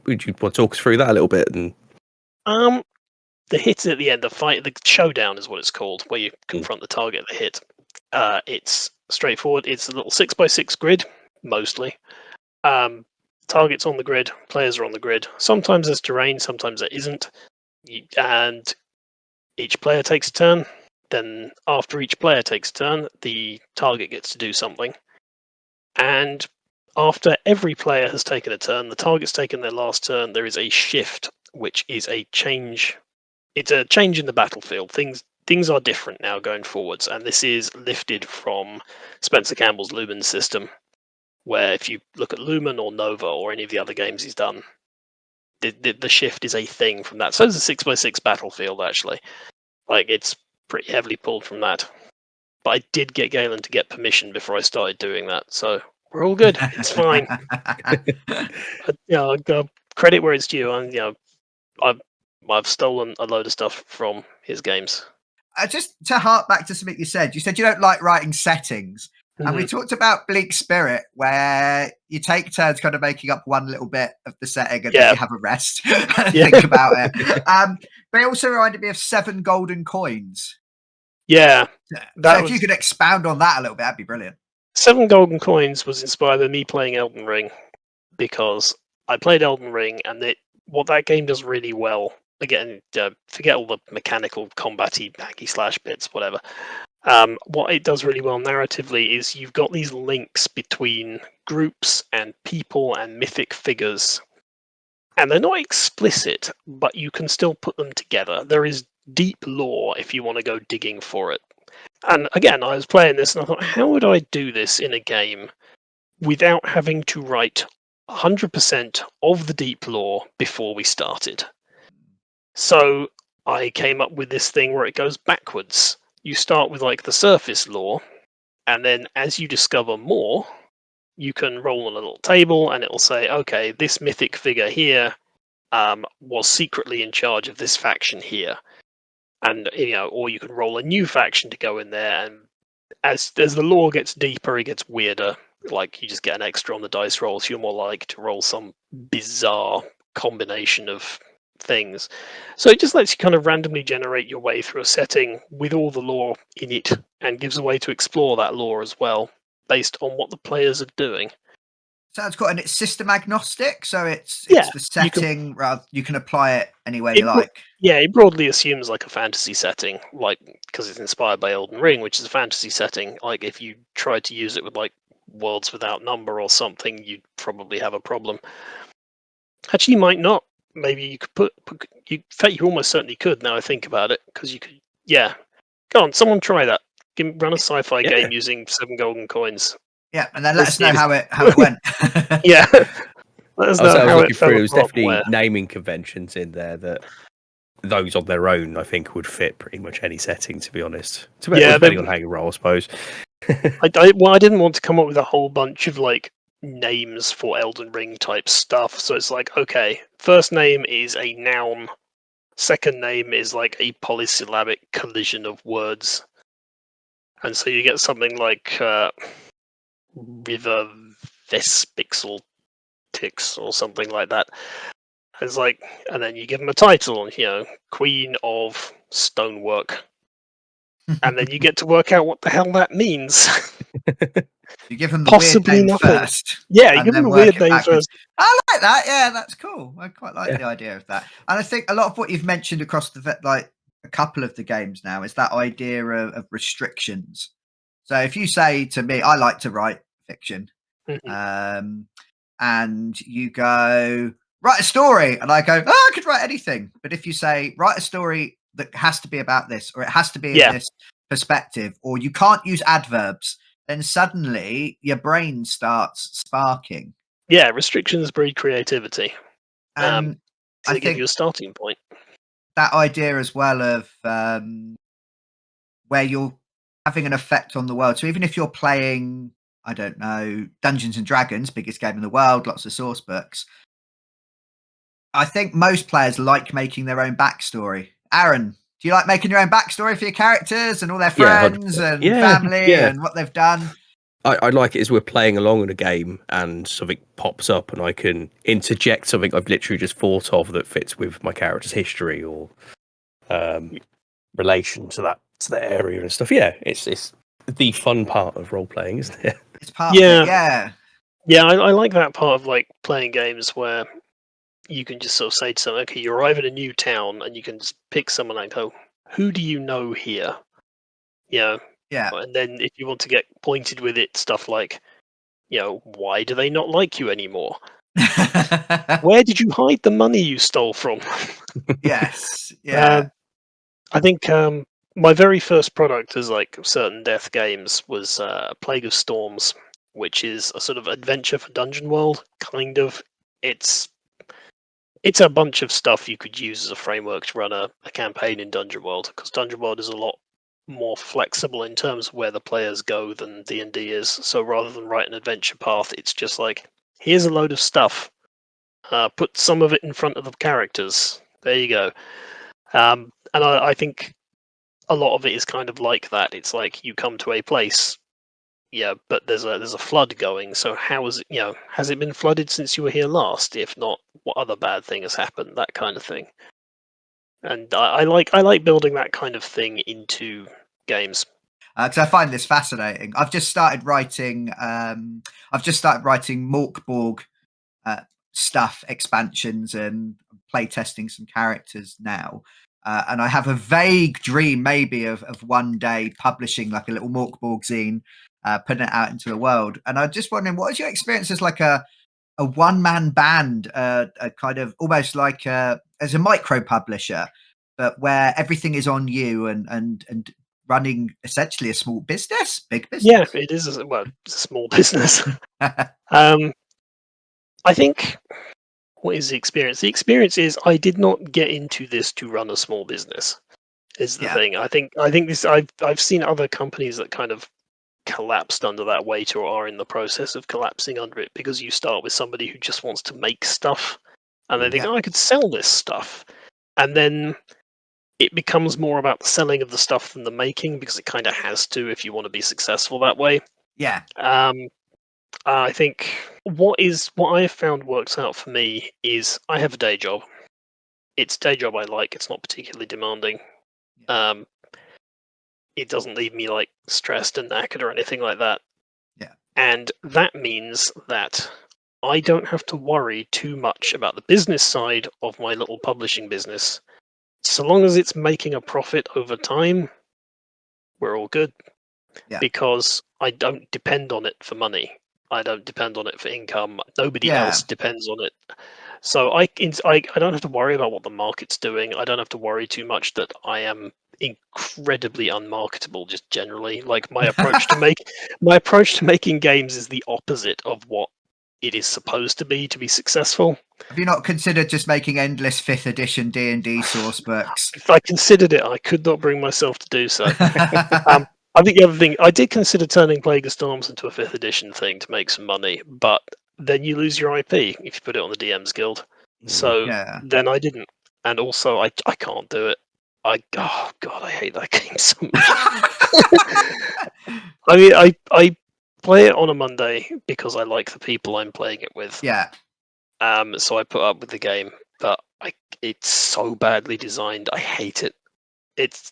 would you want to talk us through that a little bit? And the hit at the end, the showdown is what it's called, where you confront the target of the hit. It's straightforward. It's a little 6x6 grid, mostly. Targets on the grid, players are on the grid. Sometimes there's terrain, sometimes there isn't. And each player takes a turn. Then after each player takes a turn, the target gets to do something. And after every player has taken a turn, the target's taken their last turn, there is a shift, which is a change. It's a change in the battlefield. Things are different now going forwards, and this is lifted from Spencer Campbell's Lumen system, where if you look at Lumen or Nova or any of the other games he's done, the shift is a thing from that. So it's a 6x6 battlefield, actually. Like, it's pretty heavily pulled from that. But I did get Galen to get permission before I started doing that, so we're all good. It's fine. Credit where it's due. And I've stolen a load of stuff from his games. Just to hark back to something you said you don't like writing settings. And we talked about Bleak Spirit, where you take turns kind of making up one little bit of the setting and then you have a rest and think about it. But it also reminded me of 7 golden coins. Yeah. So if you could expound on that a little bit, that'd be brilliant. 7 golden coins was inspired by me playing Elden Ring, because I played Elden Ring, and what that game does really well, again, forget all the mechanical combat-y hacky slash bits, whatever. What it does really well narratively is you've got these links between groups and people and mythic figures, and they're not explicit, but you can still put them together. There is deep lore if you want to go digging for it. And again, I was playing this and I thought, how would I do this in a game without having to write 100% of the deep lore before we started. So I came up with this thing where it goes backwards. You start with like the surface lore, and then as you discover more, you can roll on a little table and it'll say, okay, this mythic figure here was secretly in charge of this faction here. And or you can roll a new faction to go in there, and as the lore gets deeper, it gets weirder. Like you just get an extra on the dice roll, so you're more likely to roll some bizarre combination of things. So it just lets you kind of randomly generate your way through a setting with all the lore in it, and gives a way to explore that lore as well, based on what the players are doing. Sounds cool, and it's system agnostic, so it's Yeah, the setting. You can apply it any way It you like. Yeah, it broadly assumes like a fantasy setting, like because it's inspired by Elden Ring, which is a fantasy setting. Like if you tried to use it with like Worlds Without Number or something, you'd probably have a problem. Actually, you might not. Maybe you could in fact, you almost certainly could. Now I think about it, because you could. Yeah, go on, someone try that. Run a sci-fi game using 7 golden coins. Yeah, and then let Let's us know see. how it went. Yeah, let us know I was how looking it fell through. There's apart definitely where. naming conventions in there that those on their own, I think, would fit pretty much any setting. To be honest, depending on how you roll, I suppose. I didn't want to come up with a whole bunch of like names for Elden Ring type stuff. So it's like, okay, first name is a noun, second name is like a polysyllabic collision of words, and so you get something like River Vespixel Tix or something like that. It's like, and then you give them a title, Queen of Stonework, and then you get to work out what the hell that means. You give them the Possibly weird name nothing. first. Yeah, you give them the weird name first. I like that. Yeah, that's cool. I quite like the idea of that. And I think a lot of what you've mentioned across like a couple of the games now is that idea of restrictions. So if you say to me, I like to write fiction, and you go, write a story, and I go, I could write anything. But if you say, write a story that has to be about this, or it has to be in this perspective, or you can't use adverbs, then suddenly your brain starts sparking. Yeah, restrictions breed creativity. And I think give you a starting point. That idea as well of where you're having an effect on the world. So even if you're playing, I don't know, Dungeons and Dragons, biggest game in the world, lots of source books, I think most players like making their own backstory. Aaron, do you like making your own backstory for your characters and all their friends and family and what they've done? I like it as we're playing along in a game and something pops up and I can interject something I've literally just thought of that fits with my character's history or relation to that area and stuff. Yeah, it's the fun part of role playing, isn't it? It's part of it, yeah. I like that part of like playing games where you can just sort of say to someone, okay, you arrive in a new town, and you can just pick someone and go, who do you know here? Yeah. And then if you want to get pointed with it, stuff like, why do they not like you anymore? Where did you hide the money you stole from? Yes. Yeah. I think my very first product as like certain death games was Plague of Storms, which is a sort of adventure for Dungeon World, kind of. It's a bunch of stuff you could use as a framework to run a campaign in Dungeon World, because Dungeon World is a lot more flexible in terms of where the players go than D&D is. So rather than write an adventure path, it's just like, here's a load of stuff. Put some of it in front of the characters. There you go. And I think a lot of it is kind of like that. It's like you come to a place, but there's a flood going. So how is it? Has it been flooded since you were here last? If not, what other bad thing has happened? That kind of thing. And I like building that kind of thing into games. Because I find this fascinating. I've just started writing. Morkborg stuff, expansions, and playtesting some characters now. And I have a vague dream, maybe, of one day publishing like a little Morkborg zine, putting it out into the world. And I'm just wondering, what is your experience as like a one-man band, a kind of almost like as a micro publisher, but where everything is on you and running essentially a small business, big business? Yeah, it is. It's a small business. I think, what is the experience? The experience is I did not get into this to run a small business. Is the thing. I think this. I've seen other companies that kind of collapsed under that weight or are in the process of collapsing under it because you start with somebody who just wants to make stuff and they think, oh, I could sell this stuff. And then it becomes more about the selling of the stuff than the making because it kind of has to if you want to be successful that way. Yeah. I think what I have found works out for me is I have a day job. It's a day job I like. It's not particularly demanding. It doesn't leave me like stressed and knackered or anything like that. Yeah. And that means that I don't have to worry too much about the business side of my little publishing business. So long as it's making a profit over time, we're all good. Yeah. Because I don't depend on it for money. I don't depend on it for income. Nobody else depends on it. So I don't have to worry about what the market's doing. I don't have to worry too much that I am incredibly unmarketable just generally. Like my approach to making games is the opposite of what it is supposed to be successful. Have you not considered just making endless 5th edition D&D source books? If I considered it, I could not bring myself to do so. I think the other thing, I did consider turning Plague of Storms into a 5th edition thing to make some money, but then you lose your IP if you put it on the DM's Guild. So then I didn't. And also, I can't do it. Oh God, I hate that game so much. I mean, I play it on a Monday because I like the people I'm playing it with. Yeah. So I put up with the game, but it's so badly designed. I hate it. It's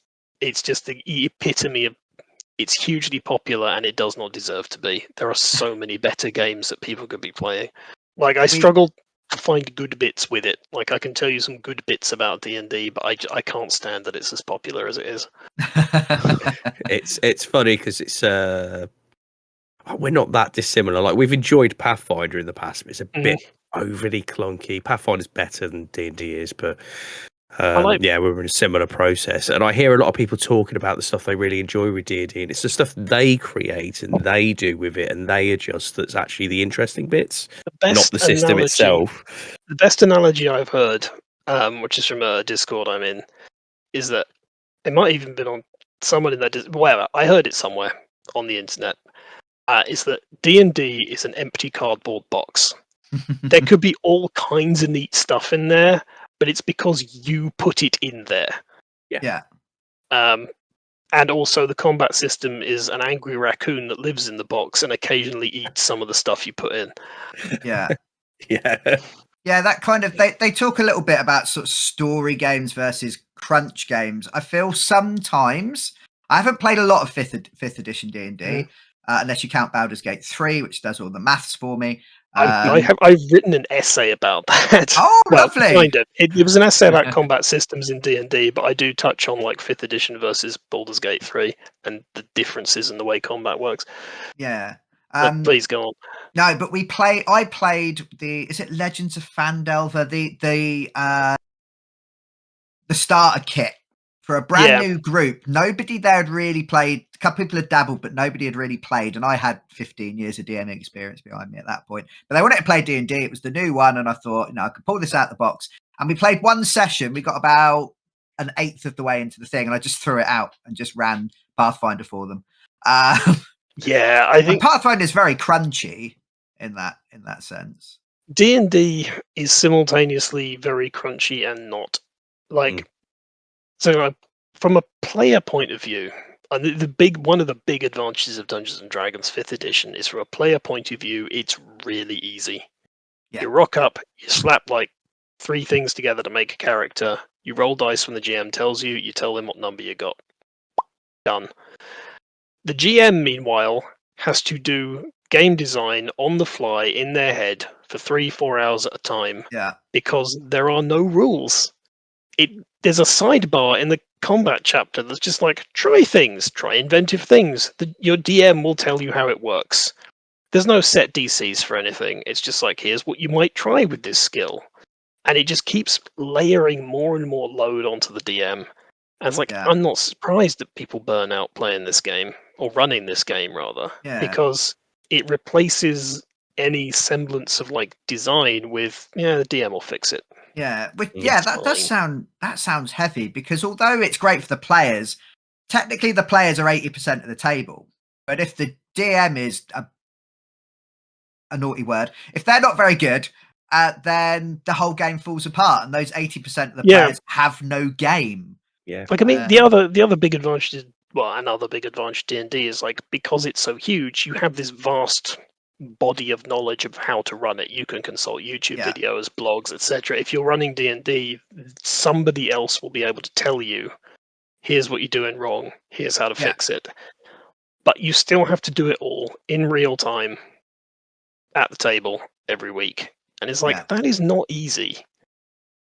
just the epitome of. It's hugely popular and it does not deserve to be. There are so many better games that people could be playing. Like I struggled to find good bits with it. Like I can tell you some good bits about D&D, but I can't stand that it's as popular as it is. It's funny because it's we're not that dissimilar. Like we've enjoyed Pathfinder in the past, but it's a bit overly clunky. Pathfinder's better than D&D is, but we're in a similar process. And I hear a lot of people talking about the stuff they really enjoy with D&D, and it's the stuff they create and they do with it and they adjust that's actually the interesting bits, not the system itself. The best analogy I've heard, which is from a Discord I'm in, is that it might even been on someone in that. Whatever, I heard it somewhere on the internet. Is that D&D is an empty cardboard box. There could be all kinds of neat stuff in there, but it's because you put it in there. Yeah. And also the combat system is an angry raccoon that lives in the box and occasionally eats some of the stuff you put in. Yeah. Yeah. Yeah, that kind of they talk a little bit about sort of story games versus crunch games. I feel sometimes I haven't played a lot of fifth edition D&D, unless you count Baldur's Gate 3, which does all the maths for me. I've written an essay about that. Oh, lovely! Kind of. It was an essay about combat systems in D&D, but I do touch on like 5th edition versus Baldur's Gate 3 and the differences in the way combat works. Yeah. Please go on. No, but I played is it Legends of Phandelver, the starter kit for a brand new group. Nobody there had really played. A couple people had dabbled, but nobody had really played. And I had 15 years of DMing experience behind me at that point. But they wanted to play D&D. It was the new one. And I thought, I could pull this out of the box. And we played one session. We got about an eighth of the way into the thing. And I just threw it out and just ran Pathfinder for them. Yeah, I think Pathfinder is very crunchy in that sense. D&D is simultaneously very crunchy and not. So from a player point of view, one of the big advantages of Dungeons and Dragons 5th edition is from a player point of view, it's really easy. Yeah. You rock up, you slap like 3 things together to make a character, you roll dice when the GM tells you, you tell them what number you got. Done. The GM, meanwhile, has to do game design on the fly in their head for 3-4 hours at a time. Yeah. Because there are no rules. There's a sidebar in the combat chapter that's just like, try things, try inventive things. Your DM will tell you how it works. There's no set DCs for anything. It's just like, here's what you might try with this skill. And it just keeps layering more and more load onto the DM. And it's like, I'm not surprised that people burn out playing this game, or running this game rather, because it replaces any semblance of like design with, yeah, the DM will fix it. Yeah, It's that sounds heavy, because although it's great for the players, technically the players are 80% of the table. But if the DM is a naughty word, if they're not very good, then the whole game falls apart, and those 80% of the players have no game. Yeah. Like, I mean, the other big advantage is, well, another big advantage D&D is, like, because it's so huge, you have this vast body of knowledge of how to run it. You can consult YouTube videos, blogs, etc. If you're running D&D, somebody else will be able to tell you, here's what you're doing wrong, here's how to fix it. But you still have to do it all in real time at the table every week. And it's like, that is not easy.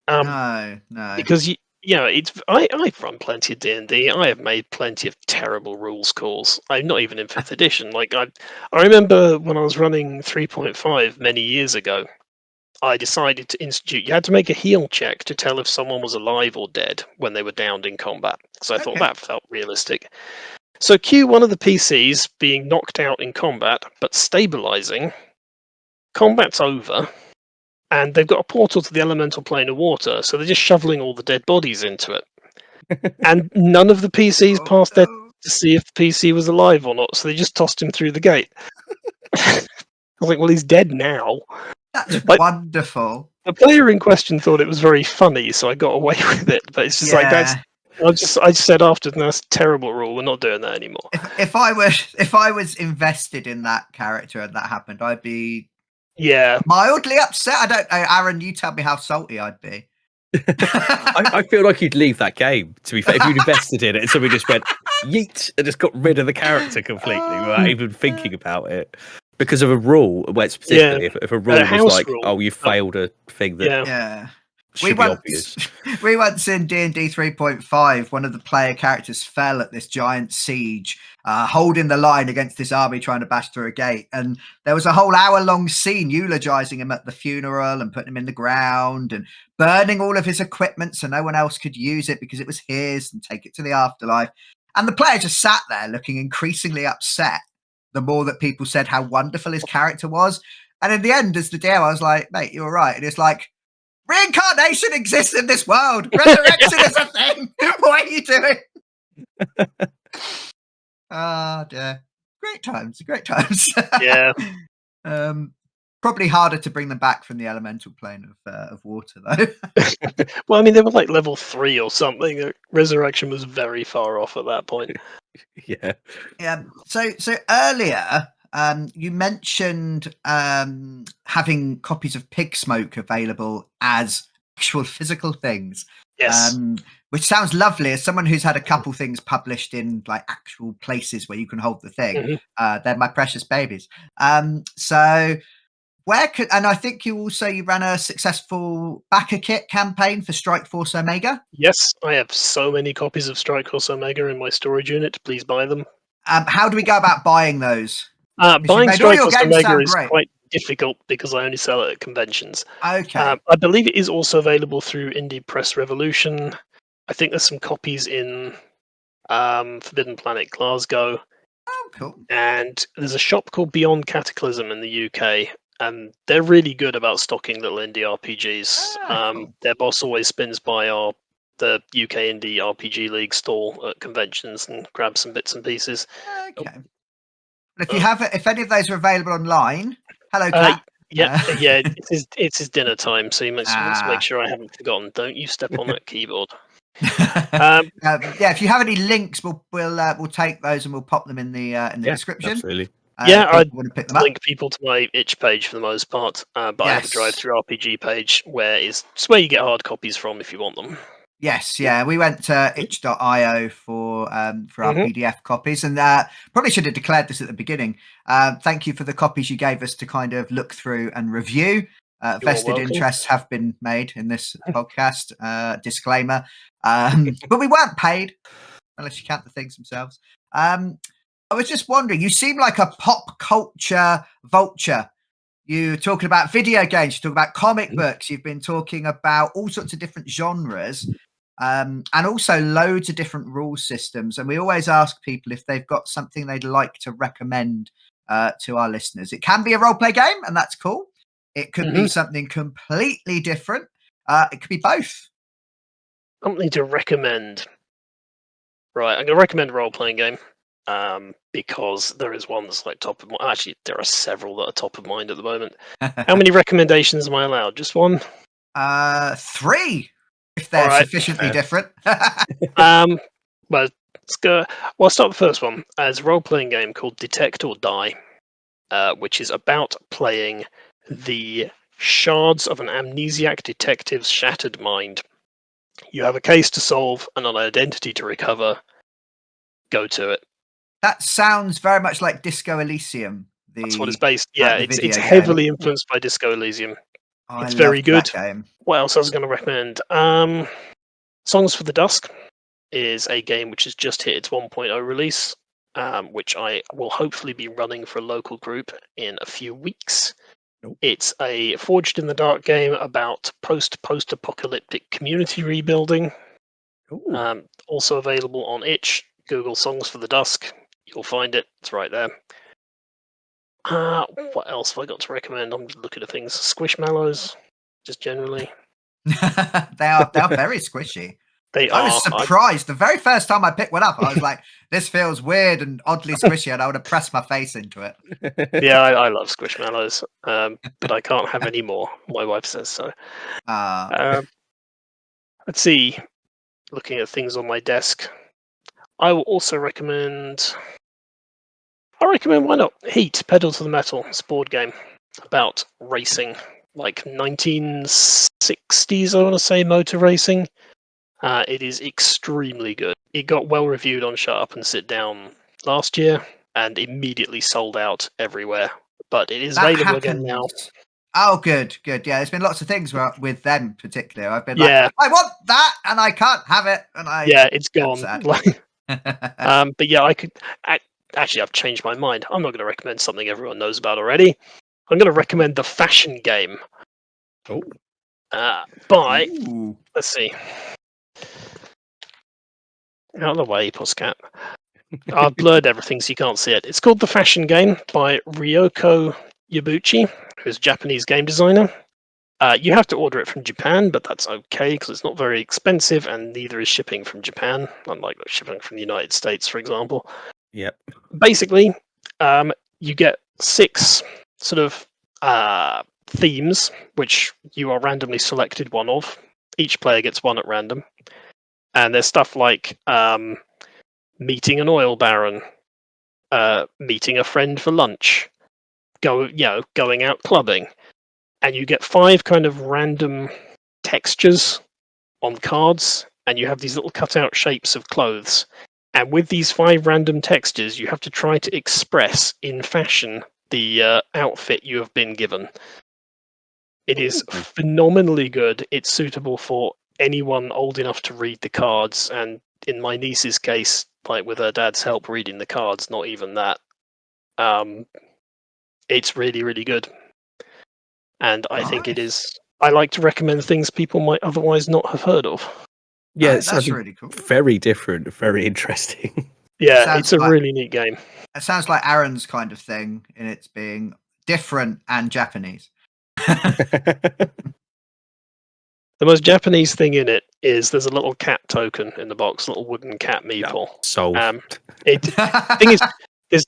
No. Because I've run plenty of D&D. I have made plenty of terrible rules calls. I'm not even in 5th edition. Like, I remember when I was running 3.5 many years ago, I decided to institute. You had to make a heal check to tell if someone was alive or dead when they were downed in combat. So I thought that felt realistic. So cue one of the PCs being knocked out in combat, but stabilizing. Combat's over. And they've got a portal to the elemental plane of water, so they're just shoveling all the dead bodies into it. And none of the PCs passed their to see if the PC was alive or not, so they just tossed him through the gate. I was like, well, he's dead now. That's wonderful. The player in question thought it was very funny, so I got away with it. But it's just like, I just said after, that's a terrible rule. We're not doing that anymore. If I was invested in that character and that happened, I'd be mildly upset. I don't know, Aaron, you tell me how salty I'd be. I feel like you'd leave that game, to be fair, if you'd invested in it and somebody just went yeet and just got rid of the character completely without even thinking about it because of a rule. Where it's particularly if a rule was like, oh, you failed a thing that should be obvious. We once in D&D 3.5, one of the player characters fell at this giant siege, holding the line against this army trying to bash through a gate. And there was a whole hour-long scene eulogizing him at the funeral and putting him in the ground and burning all of his equipment so no one else could use it because it was his and take it to the afterlife. And the player just sat there looking increasingly upset the more that people said how wonderful his character was. And in the end, as the DM, I was like, mate, you're right. And it's like, reincarnation exists in this world. Resurrection is a thing. What are you doing? Oh, dear. Great times. Yeah. Probably harder to bring them back from the elemental plane of water, though. Well, I mean, they were like level 3 or something. Resurrection was very far off at that point. Yeah. So earlier, you mentioned having copies of Pigsmoke available as actual physical things. Yes. Which sounds lovely. As someone who's had a couple things published in like actual places where you can hold the thing, they're my precious babies. So and I think you ran a successful backer kit campaign for Strike Force Omega. Yes, I have so many copies of Strike Force Omega in my storage unit. Please buy them. How do we go about buying those? Buying Strike Force Omega is quite difficult because I only sell it at conventions. Okay. I believe it is also available through Indie Press Revolution. I think there's some copies in Forbidden Planet Glasgow. Oh, cool. And there's a shop called Beyond Cataclysm in the UK. And they're really good about stocking little indie RPGs. Cool. Their boss always spins by the UK Indie RPG League stall at conventions and grabs some bits and pieces. Okay. If any of those are available online, hello, Cat. It's his dinner time, so you must make sure I haven't forgotten. Don't you step on that keyboard. If you have any links, we'll take those and we'll pop them in the description. Absolutely. I link people to my itch page for the most part, but I have a drive-through RPG page where it's where you get hard copies from if you want them. Yes, we went to itch.io for our PDF copies, and probably should have declared this at the beginning. Thank you for the copies you gave us to kind of look through and review. Vested interests have been made in this podcast. Disclaimer, but we weren't paid unless you count the things themselves. I was just wondering, you seem like a pop culture vulture. You're talking about video games, you're talking about comic books, you've been talking about all sorts of different genres, and also loads of different rule systems. And we always ask people if they've got something they'd like to recommend to our listeners. It can be a role-play game, and that's cool. It could be something completely different. It could be both. Something to recommend. Right, I'm going to recommend a role-playing game because there is one that's like top of mind. Actually, there are several that are top of mind at the moment. How many recommendations am I allowed? Just one? 3, if they're sufficiently different. Well, let's go. Well, I'll start with the first one. It's a role-playing game called Detect or Die, which is about playing the shards of an amnesiac detective's shattered mind. You have a case to solve and an identity to recover. Go to it. That sounds very much like Disco Elysium. That's what it's based. Yeah, the it's game. heavily influenced by Disco Elysium. Oh, It's I very loved good. that game. What else I was going to recommend? Songs for the Dusk is a game which has just hit its 1.0 release, which I will hopefully be running for a local group in a few weeks. It's a Forged in the Dark game about post-apocalyptic community rebuilding. Also available on itch. Google Songs for the Dusk. You'll find it. It's right there. What else have I got to recommend? I'm looking at things. Squishmallows, just generally. they are very squishy. I was surprised. The very first time I picked one up, I was like, this feels weird and oddly squishy, and I would have pressed my face into it. Yeah, I love Squishmallows, but I can't have any more. My wife says so. Let's see. Looking at things on my desk. I will also recommend... why not? Heat, Pedal to the Metal. It's a board game about racing. Like 1960s, I want to say, motor racing. It is extremely good. It got well reviewed on Shut Up and Sit Down last year and immediately sold out everywhere. But it is available again now. Oh, good. Yeah, there's been lots of things with them particularly. I've been like, I want that and I can't have it. And it's gone. But yeah, I could... Actually, I've changed my mind. I'm not going to recommend something everyone knows about already. I'm going to recommend the Fashion Game. Let's see. Out of the way, Puscat. I've blurred everything so you can't see it. It's called The Fashion Game by Ryoko Yabuchi, who's a Japanese game designer. You have to order it from Japan, but that's okay because it's not very expensive and neither is shipping from Japan, unlike shipping from the United States, for example. Yep. Basically, you get 6 sort of themes, which you are randomly selected one of. Each player gets one at random. And there's stuff like meeting an oil baron, meeting a friend for lunch, going out clubbing. And you get 5 kind of random textures on cards, and you have these little cutout shapes of clothes. And with these 5 random textures, you have to try to express in fashion the outfit you have been given. It is phenomenally good. It's suitable for anyone old enough to read the cards, and in my niece's case, like with her dad's help reading the cards, not even that. It's really, really good. And I think it is... I like to recommend things people might otherwise not have heard of. Yeah, that's really cool. Very different, very interesting. Yeah, it's a really neat game. It sounds like Aaron's kind of thing in its being different and Japanese. The most Japanese thing in it is there's a little cat token in the box, a little wooden cat meeple. The thing is,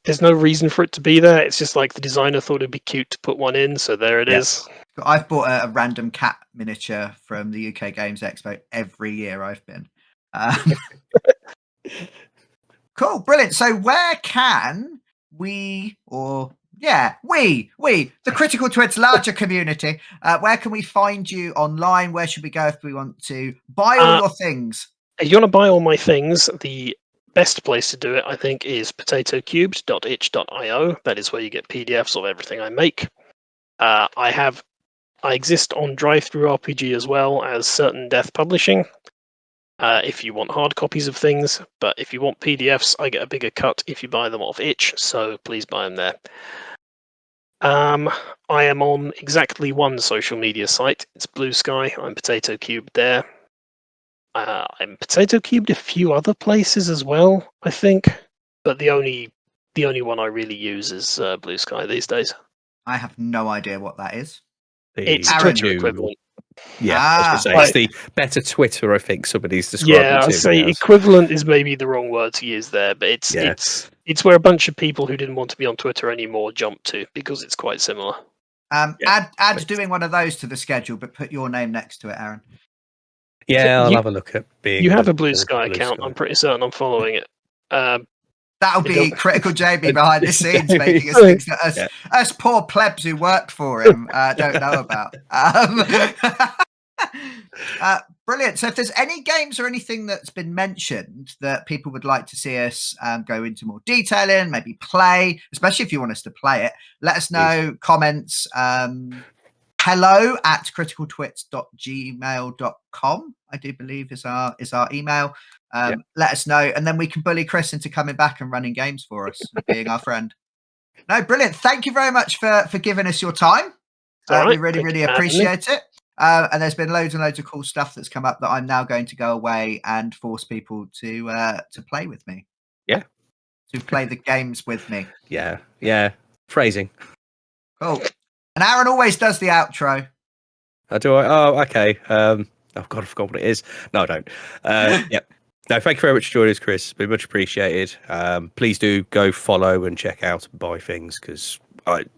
there's no reason for it to be there. It's just like the designer thought it'd be cute to put one in, so there it is. I've bought a random cat miniature from the UK Games Expo every year I've been. Cool, brilliant. So where can we, the Critical Twids larger community, where can we find you online? Where should we go if we want to buy all your things? If you want to buy all my things, the best place to do it, I think, is potatocubed.itch.io. That is where you get PDFs of everything I make. I exist on DriveThruRPG as well as Certain Death Publishing, if you want hard copies of things. But if you want PDFs, I get a bigger cut if you buy them off itch, so please buy them there. I am on exactly one social media site. It's Blue Sky. I'm Potatocubed there. I'm Potatocubed a few other places as well, I think. But the only the only one I really use is Blue Sky these days. I have no idea what that is. It's Aaron, Twitter equivalent. Yeah, I was gonna say, it's the better Twitter. I think somebody's described Yeah, it I'd to say me as. equivalent is maybe the wrong word to use there, but Yeah. it's where a bunch of people who didn't want to be on Twitter anymore jumped to because it's quite similar. Add doing one of those to the schedule, but put your name next to it, Aaron. Yeah, So I'll have a look at being. You have a Blue Blue Sky account. Sky. I'm pretty certain I'm following it. That'll be don't- Critical JB behind the scenes making us Sorry. things that us poor plebs who work for him don't know about. Brilliant. So if there's any games or anything that's been mentioned that people would like to see us go into more detail in, maybe play, especially if you want us to play it, let us know. Comments. hello@criticaltwits.gmail.com, I do believe is our email. Let us know, and then we can bully Chris into coming back and running games for us and being our friend. No, brilliant. Thank you very much for giving us your time. We really appreciate it. And there's been loads and loads of cool stuff that's come up that I'm now going to go away and force people to play with me. Yeah. To play the games with me. Yeah. Phrasing. Cool. And Aaron always does the outro. Do I? Oh, okay. Oh God, I forgot what it is. No, I don't. Yep. No, thank you very much for joining us, Chris. It's been much appreciated. Please do go follow and check out and buy things, because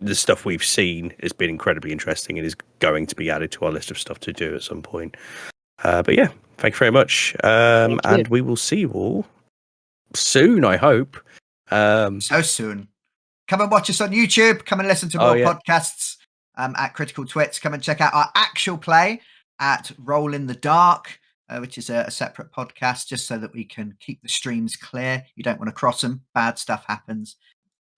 the stuff we've seen has been incredibly interesting and is going to be added to our list of stuff to do at some point. But yeah, thank you very much. And we will see you all soon, I hope. So soon. Come and watch us on YouTube. Come and listen to more podcasts at Critical Twits. Come and check out our actual play at Roll in the Dark, which is a separate podcast, just so that we can keep the streams clear. You don't want to cross them. Bad stuff happens.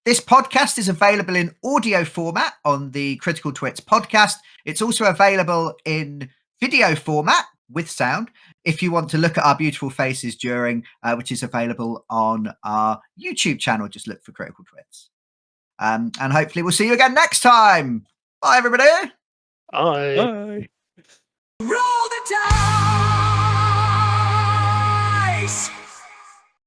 This podcast is available in audio format on the Critical Twits podcast. It's also available in video format with sound if you want to look at our beautiful faces during, which is available on our YouTube channel. Just look for Critical Twits. And hopefully we'll see you again next time. Bye, everybody. Bye. Bye. Roll the dice.